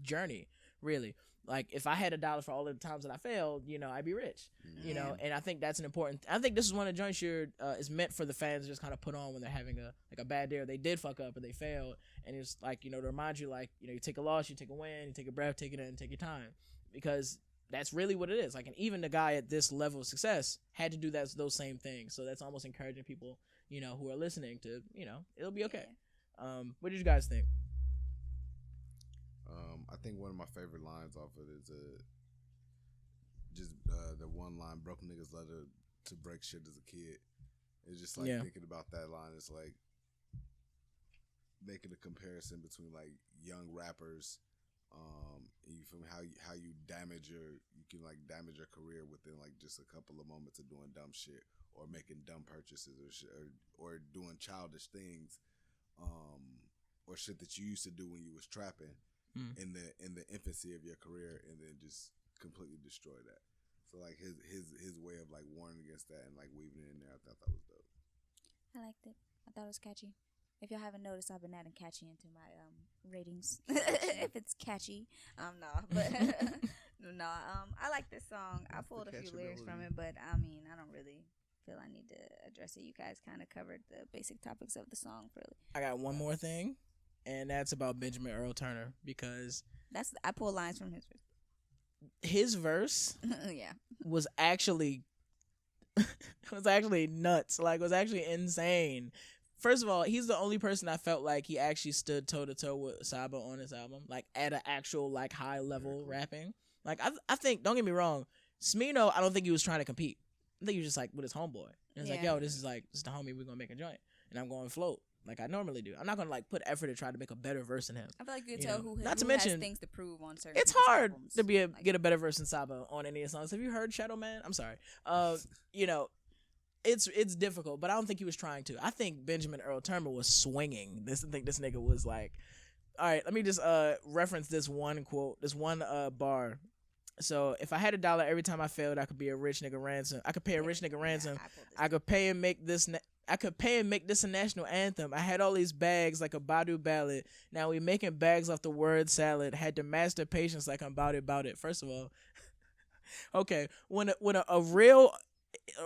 journey, really. Like if I had $1 for all of the times that I failed, you know, I'd be rich, you know, and I think that's an important. I think this is one of the joints is meant for the fans to just kind of put on when they're having a bad day, or they did fuck up or they failed, and it's like, you know, to remind you, like, you know, you take a loss, you take a win, you take a breath, take it in, take your time, because that's really what it is. Like, and even the guy at this level of success had to do those same things. So that's almost encouraging people, you know, who are listening to, you know, it'll be okay. What did you guys think? I think one of my favorite lines off of it is the one line, "Broke niggas love to break shit as a kid." It's just like thinking about that line. It's like making a comparison between like young rappers. You feel me? How you can like damage your career within like just a couple of moments of doing dumb shit or making dumb purchases or doing childish things, or shit that you used to do when you was trapping in the infancy of your career, and then just completely destroy that. So like his way of like warning against that and like weaving it in there, I thought that was dope. I liked it. I thought it was catchy. If y'all haven't noticed, I've been adding catchy into my ratings. If it's catchy, no, but no, I like this song. I pulled a few lyrics from it, but I mean, I don't really feel I need to address it. You guys kind of covered the basic topics of the song, really. I got one more thing, and that's about Benjamin Earl Turner, because I pulled lines from his verse yeah, was actually nuts. Like, was actually insane. First of all, he's the only person I felt like he actually stood toe to toe with Saba on his album, like at an actual like high level rapping. Like I think, don't get me wrong, Smino, I don't think he was trying to compete. I think he was just like with his homeboy. And it's like, yo, this is the homie, we're gonna make a joint, and I'm going to float like I normally do. I'm not gonna like put effort to try to make a better verse than him. I feel like you can tell who not to who mention has things to prove on certain. It's hard albums. to get a better verse than Saba on any of his songs. Have you heard Shadow Man? I'm sorry. It's difficult, but I don't think he was trying to. I think Benjamin Earl Turner was swinging. I think this nigga was like, all right, let me just reference this one quote, this one bar. So if I had $1 every time I failed, I could be a rich nigga ransom. I could pay a rich nigga ransom. I could pay and make this. I could pay and make this a national anthem. I had all these bags like a Badu ballad. Now we making bags off the word salad. Had to master patience like I'm about it. First of all, okay, when a real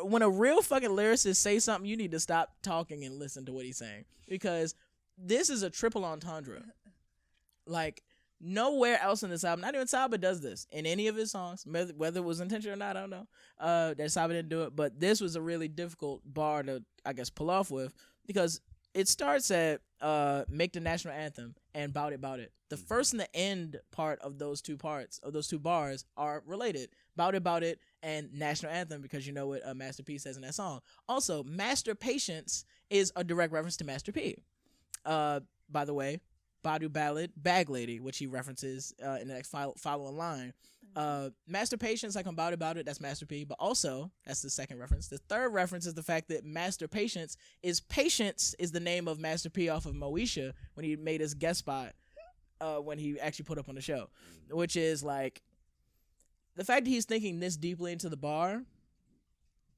fucking lyricist say something, you need to stop talking and listen to what he's saying, because this is a triple entendre. Like, nowhere else in this album, not even Saba does this in any of his songs, whether it was intentional or not, I don't know. That Saba didn't do it, but this was a really difficult bar to, I guess, pull off with, because it starts at make the national anthem and bout it. The first and the end part of those two bars are related. Bout it and national anthem, because you know what Master P says in that song. Also, Master Patience is a direct reference to Master P. By the way, Badu Ballad, Bag Lady, which he references in the next following line. Master Patience, like I'm about it, that's Master P. But also, that's the second reference. The third reference is the fact that Master Patience is the name of Master P off of Moesha when he made his guest spot when he actually put up on the show. Which is like, the fact that he's thinking this deeply into the bar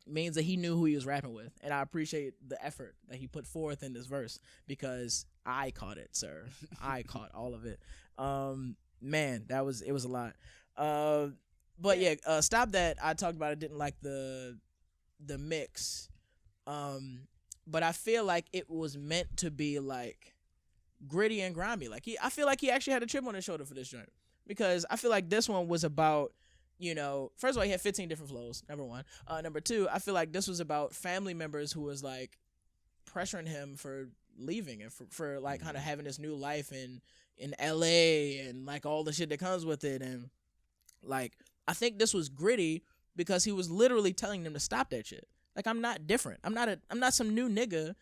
means that he knew who he was rapping with. And I appreciate the effort that he put forth in this verse, because I caught it, sir. I caught all of it. Man, it was a lot. But yeah, Stop That, I talked about, I didn't like the mix. But I feel like it was meant to be like gritty and grimy. Like I feel like he actually had a chip on his shoulder for this joint, because I feel like this one was about, first of all, he had 15 different flows, number one. Number two, I feel like this was about family members who was like pressuring him for leaving and for like kind of having this new life in LA and like all the shit that comes with it. And like, I think this was gritty because he was literally telling them to stop that shit. Like, I'm not different. I'm not some new nigga.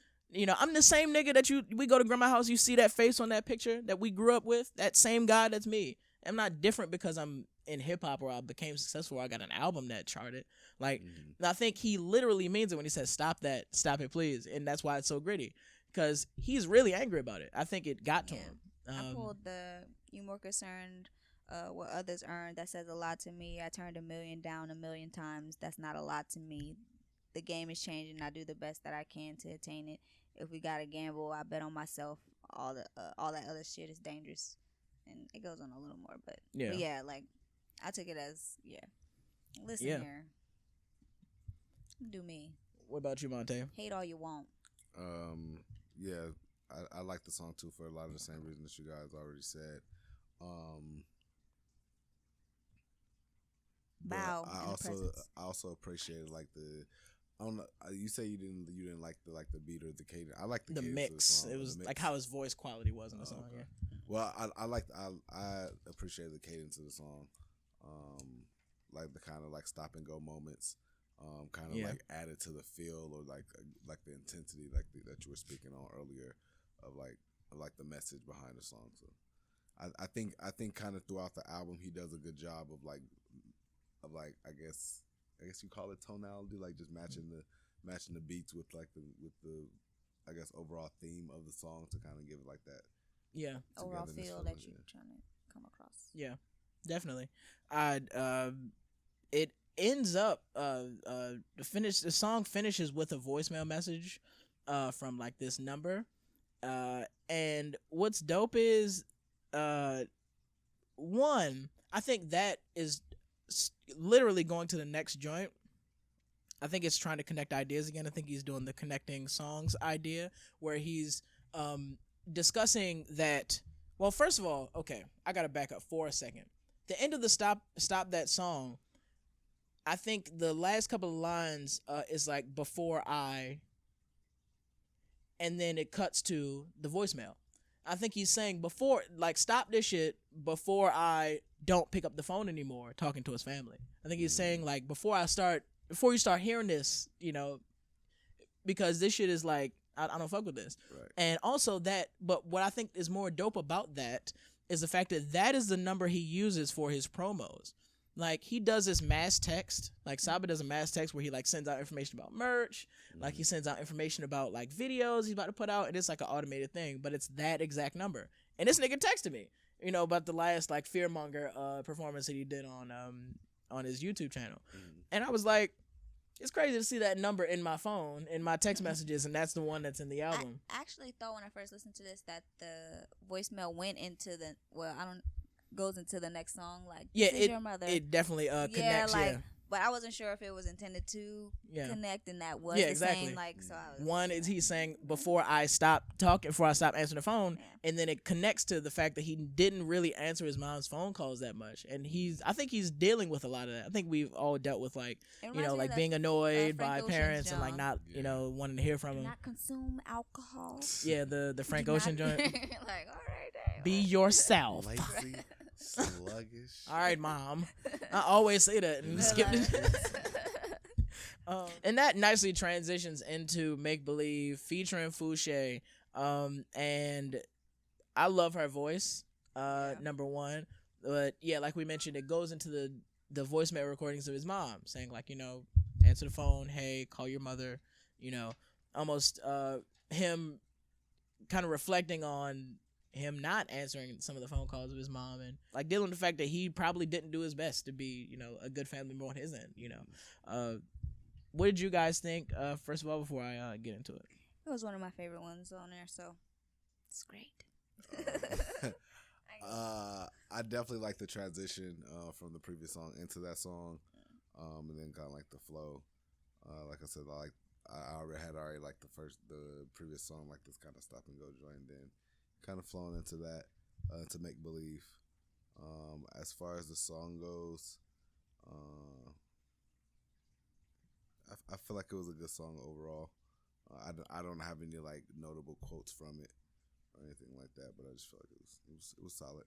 I'm the same nigga that we go to grandma's house, you see that face on that picture that we grew up with, that same guy, that's me. I'm not different because I'm in hip hop or I became successful or I got an album that charted. Like, I think he literally means it when he says stop that, stop it please. And that's why it's so gritty, because he's really angry about it. I think it got to him. I pulled the "You More Concerned what others earn. That says a lot to me. I turned 1 million down 1 million times. That's not a lot to me. The game is changing. I do the best that I can to attain it. If we gotta gamble, I bet on myself. All that other shit is dangerous." And it goes on a little more, but yeah, like, I took it as, listen here, do me. What about you, Monte? Hate all you want. Yeah, I like the song too for a lot of the same reasons that you guys already said. Bow. I also appreciated like the. I don't know. You say you didn't like the beat or the cadence. I like the mix. It was like how his voice quality was in the song. Okay. Yeah. Well, I appreciated the cadence of the song, like the kind of like stop and go moments, kind of like added to the feel or like the intensity that you were speaking on earlier, of like like the message behind the song. So I think kind of throughout the album he does a good job of like I guess you call it tonality, like just matching the beats with the I guess overall theme of the song to kind of give it like that. Yeah. Overall feel that you're trying to come across. Yeah, definitely. It ends up the song finishes with a voicemail message from like this number. And what's dope is one, I think that is literally going to the next joint. I think it's trying to connect ideas again. I think he's doing the connecting songs idea where he's discussing that. Well, first of all, okay, I gotta back up for a second. The end of the stop that song, I think the last couple of lines is like before I, and then it cuts to the voicemail. I think he's saying before, like, stop this shit before I don't pick up the phone anymore talking to his family. I think he's saying like before you start hearing this, you know, because this shit is like, I don't fuck with this. Right. And also but what I think is more dope about that is the fact that is the number he uses for his promos. Like, he does this mass text. Like, Saba does a mass text where he, like, sends out information about merch. Like, he sends out information about, like, videos he's about to put out. And it's, like, an automated thing. But it's that exact number. And this nigga texted me, you know, about the last, like, Fearmonger performance that he did on his YouTube channel. And I was like, it's crazy to see that number in my phone, in my text messages, and that's the one that's in the album. I actually thought when I first listened to this that the voicemail went into goes into the next song, like, yeah, this is your mother. It definitely connects. Like, yeah, but I wasn't sure if it was intended to connect, and that was exactly. the same. Like, so I was, one is he's saying before I stop answering the phone, and then it connects to the fact that he didn't really answer his mom's phone calls that much, and I think he's dealing with a lot of that. I think we've all dealt with, like, you know, like being annoyed by parents and like not you know wanting to hear from them. Not consume alcohol. Yeah, the Frank Ocean joint. Like, all right, damn. Be yourself. Lazy, sluggish. All right, Mom. I always say that and skip it. And that nicely transitions into Make Believe featuring Fouché. And I love her voice, number one. But yeah, like we mentioned, it goes into the voicemail recordings of his mom saying, like, you know, answer the phone, hey, call your mother, you know, almost him kind of reflecting on him not answering some of the phone calls of his mom, and like dealing with the fact that he probably didn't do his best to be, you know, a good family member on his end, you know. What did you guys think, first of all, before I get into it? It was one of my favorite ones on there, so it's great. I definitely like the transition from the previous song into that song, and then kind of like the flow. Like I said, I already liked the previous song, like this kind of stop and go joint, then kind of flowing into that to Make Believe. As far as the song goes, I feel like it was a good song overall. I don't have any like notable quotes from it or anything like that, but I just feel like it was solid.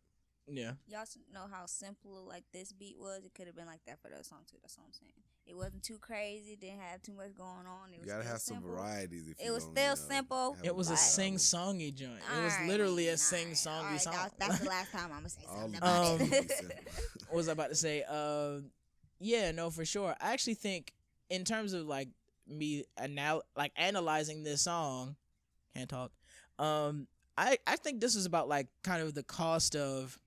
Yeah. Y'all know how simple like this beat was. It could have been like that for the song too. That's what I'm saying. It wasn't too crazy. Didn't have too much going on. It was, you gotta have simple. some varieties. If it was still simple. It was a sing-songy joint. It was literally a sing-songy song. That's the last time I'm gonna say something about it. What was I about to say? Yeah, no, for sure. I actually think, in terms of like me analyzing this song, can't talk. I think this is about like kind of the cost of.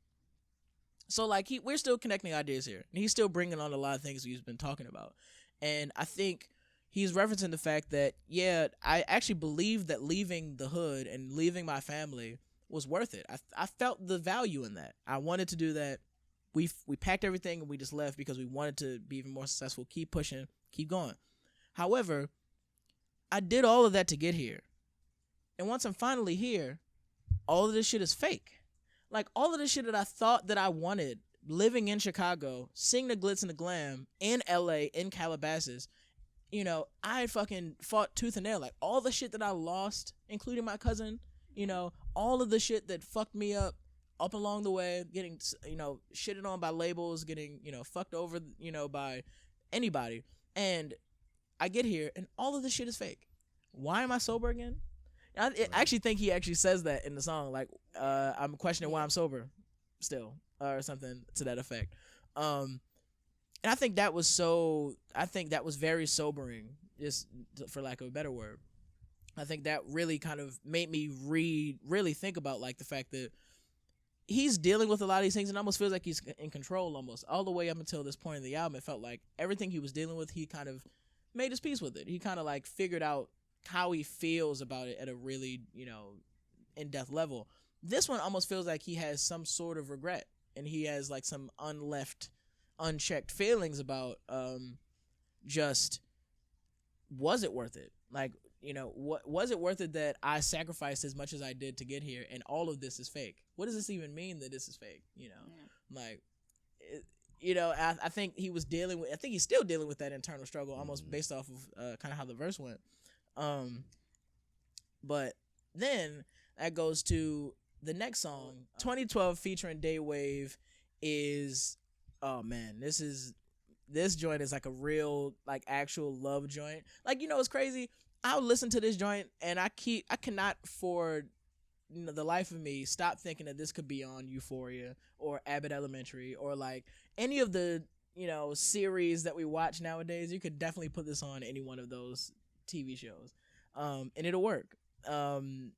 So like we're still connecting ideas here, and he's still bringing on a lot of things he's been talking about, and I think he's referencing the fact that I actually believe that leaving the hood and leaving my family was worth it. I felt the value in that. I wanted to do that. We packed everything and we just left because we wanted to be even more successful, keep pushing, keep going. However, I did all of that to get here, and once I'm finally here, all of this shit is fake. Like, all of the shit that I thought that I wanted, living in Chicago, seeing the glitz and the glam, in LA, in Calabasas, you know, I fucking fought tooth and nail. Like, all the shit that I lost, including my cousin, you know, all of the shit that fucked me up along the way, getting, you know, shitted on by labels, getting, you know, fucked over, you know, by anybody. And I get here, and all of this shit is fake. Why am I sober again? I actually think he actually says that in the song. Like, I'm questioning why I'm sober, still, or something to that effect. And I think that was very sobering, just for lack of a better word. I think that really kind of made me really think about like the fact that he's dealing with a lot of these things and almost feels like he's in control almost all the way up until this point in the album. It felt like everything he was dealing with, he kind of made his peace with it. He kind of like figured out how he feels about it at a really, in-depth level. This one almost feels like he has some sort of regret and he has like some unchecked feelings about just, was it worth it? Like, what was it worth it that I sacrificed as much as I did to get here, and all of this is fake? What does this even mean that this is fake? Like, I think he's still dealing with that internal struggle, almost based off of kind of how the verse went. But then that goes to the next song, 2012 featuring Daywave is, oh man, this joint is like a real, like, actual love joint. Like, it's crazy. I'll listen to this joint and I cannot for the life of me stop thinking that this could be on Euphoria or Abbott Elementary or like any of the series that we watch nowadays. You could definitely put this on any one of those TV shows, and it'll work. Man,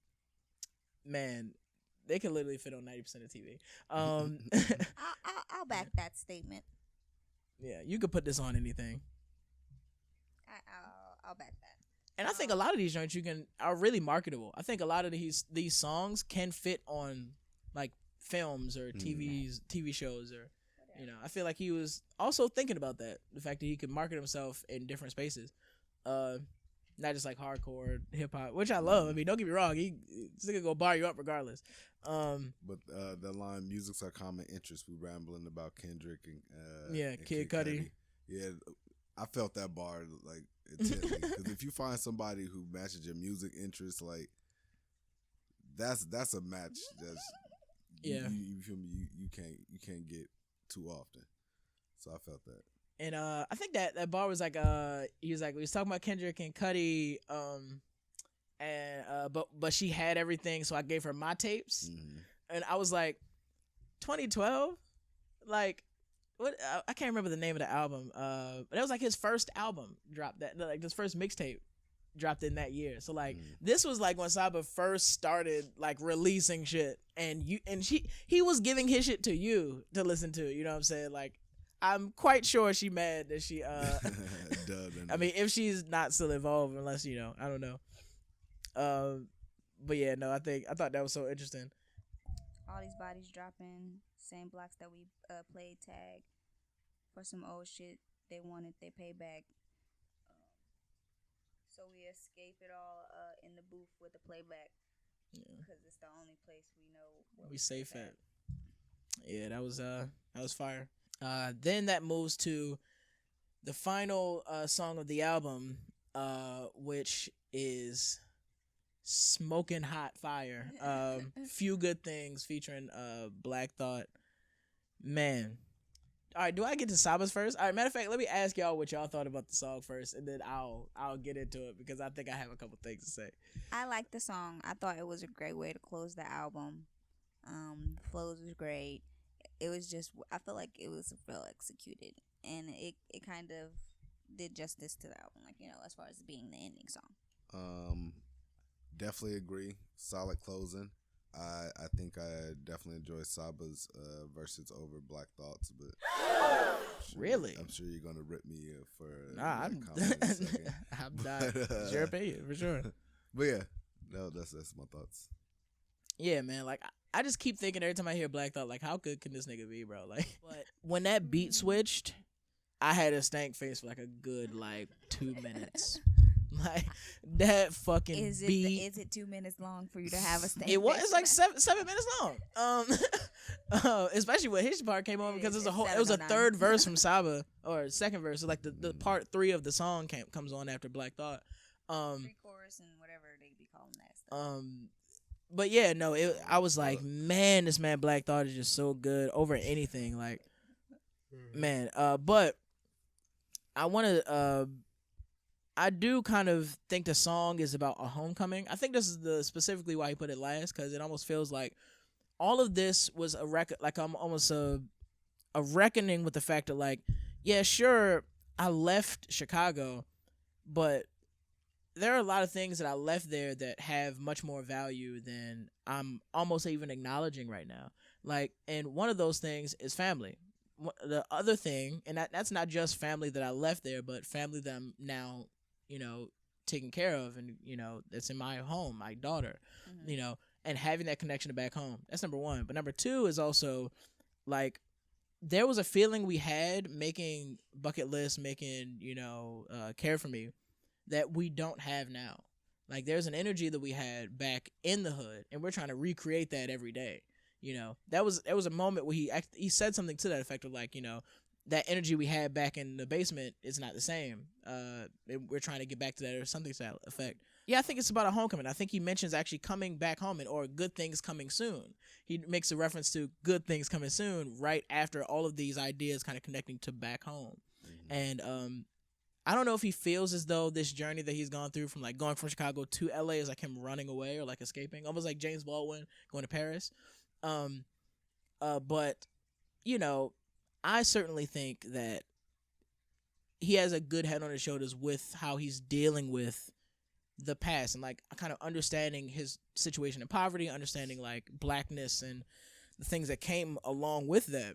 they can literally fit on 90% of TV. I'll back that statement. Yeah, you could put this on anything. I'll back that. And I think a lot of these joints are really marketable. I think a lot of these songs can fit on like films or TV shows or I feel like he was also thinking about that, the fact that he could market himself in different spaces, not just like hardcore hip hop, which I love. I mean, don't get me wrong, this nigga gonna bar you up regardless. But the line "music's our common interest," we rambling about Kendrick and Kid Cudi. Yeah, I felt that bar like intently, because if you find somebody who matches your music interest, like that's a match that's you feel me, you can't get too often. So I felt that. And I think that bar was like we was talking about Kendrick and Cudi, and but she had everything, so I gave her my tapes, and I was like, 2012, like. What I can't remember the name of the album, but that was like his first album dropped, that like his first mixtape dropped in that year. So like this was like when Saba first started like releasing shit, and he was giving his shit to you to listen to. You know what I'm saying? Like, I'm quite sure she mad that she I mean, if she's not still involved, unless I don't know. But yeah, no, I thought that was so interesting. All these bodies dropping, same blocks that we played tag for some old shit they wanted, they pay back. So we escape it all in the booth with the playback, because it's the only place we know where we safe at. Yeah, that was fire. Then that moves to the final song of the album, which is Smoking Hot Fire. Few Good Things featuring Black Thought. Man. All right, do I get to Saba's first? All right, matter of fact, let me ask y'all what y'all thought about the song first, and then I'll get into it, because I think I have a couple things to say. I like the song. I thought it was a great way to close the album. The flows was great. It was just, I feel like it was well executed, and it kind of did justice to the album, like, as far as being the ending song. Definitely agree. Solid closing. I think I definitely enjoy Saba's verses over Black Thoughts, but really, I'm sure you're gonna rip me for I'm not. It's your opinion for sure. But yeah, no, that's my thoughts. Yeah, man. Like, I just keep thinking every time I hear Black Thought, like, how good can this nigga be, bro? Like, but when that beat switched, I had a stank face for like a good 2 minutes. Like, that fucking beat. Is it 2 minutes long for you to have a stank? It's like 7 minutes long. Especially when his part came on, because it was a third verse from Saba, or second verse. So like the part 3 of the song comes on after Black Thought. Pre-chorus and whatever they be calling that stuff. But yeah, no, I was like, man, this man Black Thought is just so good over anything. Like, man, but I want to I do kind of think the song is about a homecoming. I think this is the specifically why he put it last, because it almost feels like all of this was almost a reckoning with the fact that, like, yeah, sure, I left Chicago, but there are a lot of things that I left there that have much more value than I'm almost even acknowledging right now. Like, and one of those things is family. The other thing, and that's not just family that I left there, but family that I'm now, taking care of, and that's in my home, my daughter, and having that connection to back home. That's number one. But number two is also, like, there was a feeling we had making Bucket List, making Care for Me, that we don't have now. Like, there's an energy that we had back in the hood, and we're trying to recreate that every day. There was a moment where he said something to that effect of, like, that energy we had back in the basement is not the same. We're trying to get back to that, or something to that effect. Yeah, I think it's about a homecoming. I think he mentions actually coming back home, or good things coming soon. He makes a reference to good things coming soon right after all of these ideas kind of connecting to back home. Mm-hmm. And I don't know if he feels as though this journey that he's gone through, from like going from Chicago to LA, is like him running away or like escaping, almost like James Baldwin going to Paris. But I certainly think that he has a good head on his shoulders with how he's dealing with the past, and like kind of understanding his situation in poverty, understanding like blackness and the things that came along with that,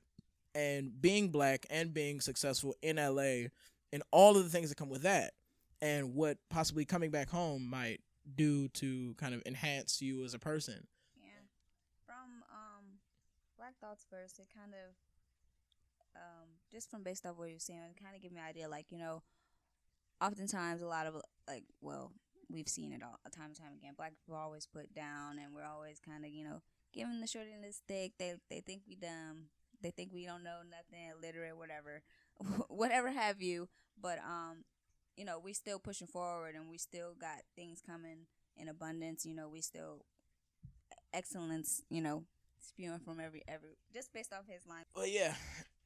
and being black and being successful in LA, and all of the things that come with that, and what possibly coming back home might do to kind of enhance you as a person. Yeah. From Black Thought's verse, it kind of just from based off what you're saying, it kind of give me an idea, like, oftentimes a lot of, like, well, we've seen it all time and time again. Black people are always put down, and we're always kind of, giving the short end of the stick. They think we dumb. They think we don't know nothing, illiterate, whatever, whatever have you. But we still pushing forward, and we still got things coming in abundance. We still excellence. Spewing from every just based off his line. Well, yeah,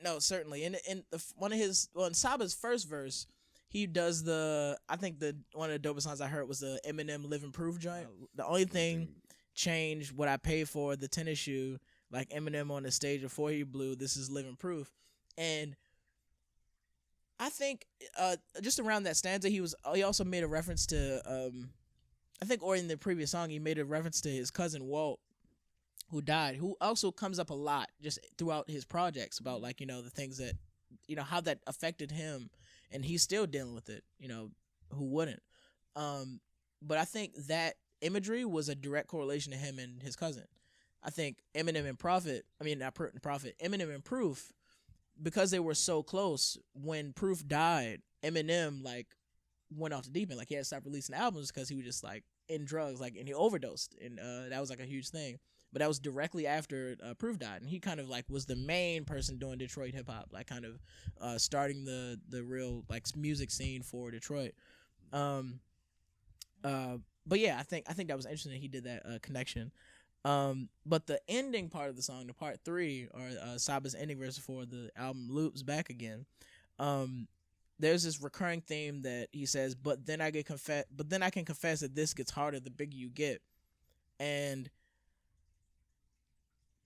no, certainly. In in Saba's first verse, he does I think one of the dopest songs I heard was the Eminem Living Proof joint. The only thing changed what I paid for, the tennis shoe, like Eminem on the stage before he blew. This is Living Proof. And I think just around that stanza, he also made a reference to I think, or in the previous song, he made a reference to his cousin Walt, who died, who also comes up a lot just throughout his projects about, like, the things that, how that affected him, and he's still dealing with it, who wouldn't. But I think that imagery was a direct correlation to him and his cousin. I think Eminem and Eminem and Proof, because they were so close, when Proof died, Eminem, like, went off the deep end. Like, he had to stop releasing albums because he was just, like, in drugs, like, and he overdosed, and that was, like, a huge thing. But that was directly after Proof died, and he kind of, like, was the main person doing Detroit hip hop, like, kind of starting the real, like, music scene for Detroit. But yeah, I think that was interesting that he did that connection. But the ending part of the song, the part 3, or Saba's ending verse before the album loops back again, there's this recurring theme that he says, but then I can confess that this gets harder the bigger you get. And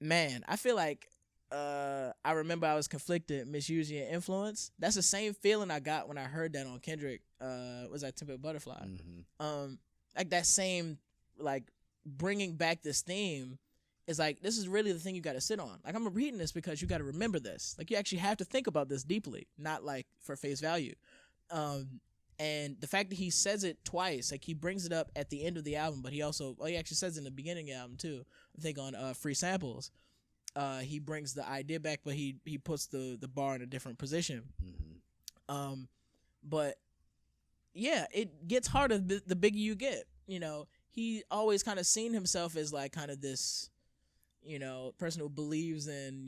man, I feel like I remember I was conflicted, misuse your influence. That's the same feeling I got when I heard that on Kendrick. Was that Temple Butterfly? Mm-hmm. Like that same, like, bringing back this theme is like, this is really the thing you got to sit on. Like, I'm reading this because you got to remember this. Like, you actually have to think about this deeply, not like for face value. And the fact that he says it twice, like, he brings it up at the end of the album, but he actually says it in the beginning of the album too. I think on Free Samples, he brings the idea back, but he puts the bar in a different position. Mm-hmm. But yeah, it gets harder the bigger you get. He always kind of seen himself as, like, kind of this, person who believes in,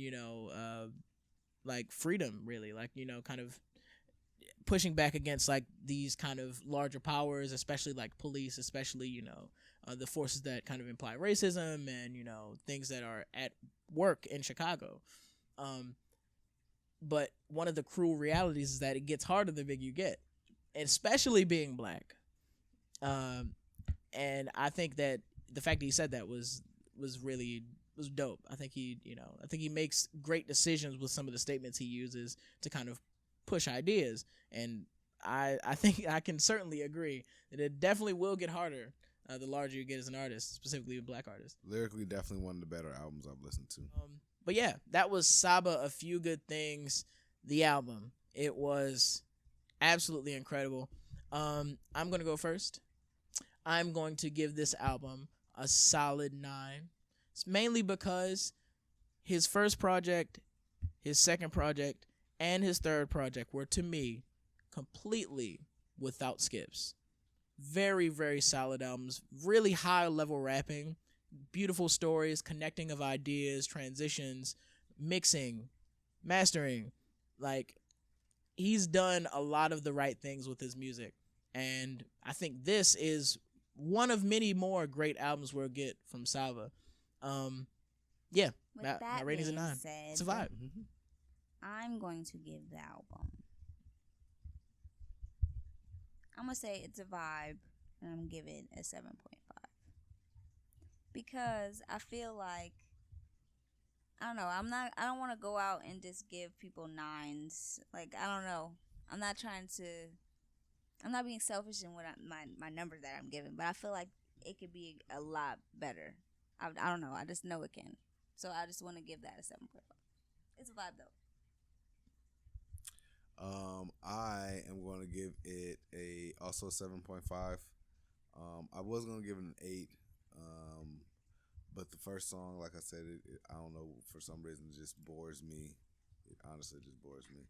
like, freedom, really, like, kind of pushing back against, like, these kind of larger powers, especially like police, especially the forces that kind of imply racism and things that are at work in Chicago. But one of the cruel realities is that it gets harder the bigger you get. especially being black. And I think that the fact that he said that was really was dope. I think he makes great decisions with some of the statements he uses to kind of push ideas, and I think I can certainly agree that it definitely will get harder the larger you get as an artist, specifically a black artist. Lyrically, definitely one of the better albums I've listened to. But yeah, that was Saba, A Few Good Things, the album. It was absolutely incredible. I'm going to go first. I'm going to give this album a solid 9. It's mainly because his first project, his second project, and his third project were, to me, completely without skips. Very, very solid albums. Really high level rapping. Beautiful stories, connecting of ideas, transitions, mixing, mastering. Like, he's done a lot of the right things with his music. And I think this is one of many more great albums we'll get from Saba. Yeah, my rating's a 9. It's a vibe. I'm going to give the album, I'm going to say it's a vibe, and I'm going to give it a 7.5. Because I feel like, I don't know, I don't want to go out and just give people 9s. Like, I don't know. I'm not being selfish in what my numbers that I'm giving, but I feel like it could be a lot better. I don't know. I just know it can. So I just want to give that a 7.5. It's a vibe, though. I am going to give it also 7.5. I was going to give it an 8. But the first song, like I said, I don't know, for some reason it just bores me. It honestly just bores me.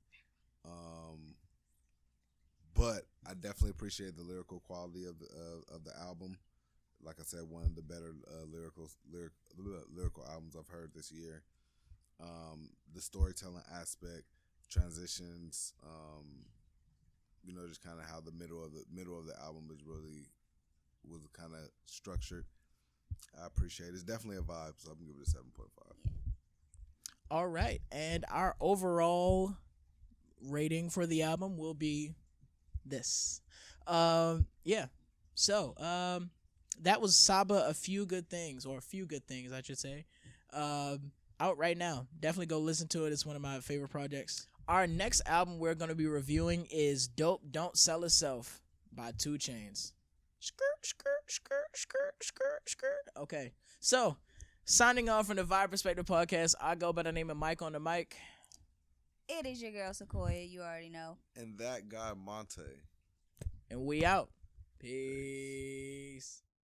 But I definitely appreciate the lyrical quality of the album. Like I said, one of the better lyrical albums I've heard this year. The storytelling aspect, transitions, just kind of how the middle of the album was kind of structured. I appreciate it. It's definitely a vibe, so I'm gonna give it a 7.5. All right, and our overall rating for the album will be this. Yeah. So, that was Saba, A Few Good Things, or A Few Good Things, I should say. Out right now. Definitely go listen to it. It's one of my favorite projects. Our next album we're going to be reviewing is Dope Don't Sell Itself by 2 Chainz. Skirt. Okay. So, signing off from the Vibe Perspective Podcast, I go by the name of Mike on the Mic. It is your girl, Sacoya. You already know. And that guy, Monte. And we out. Peace.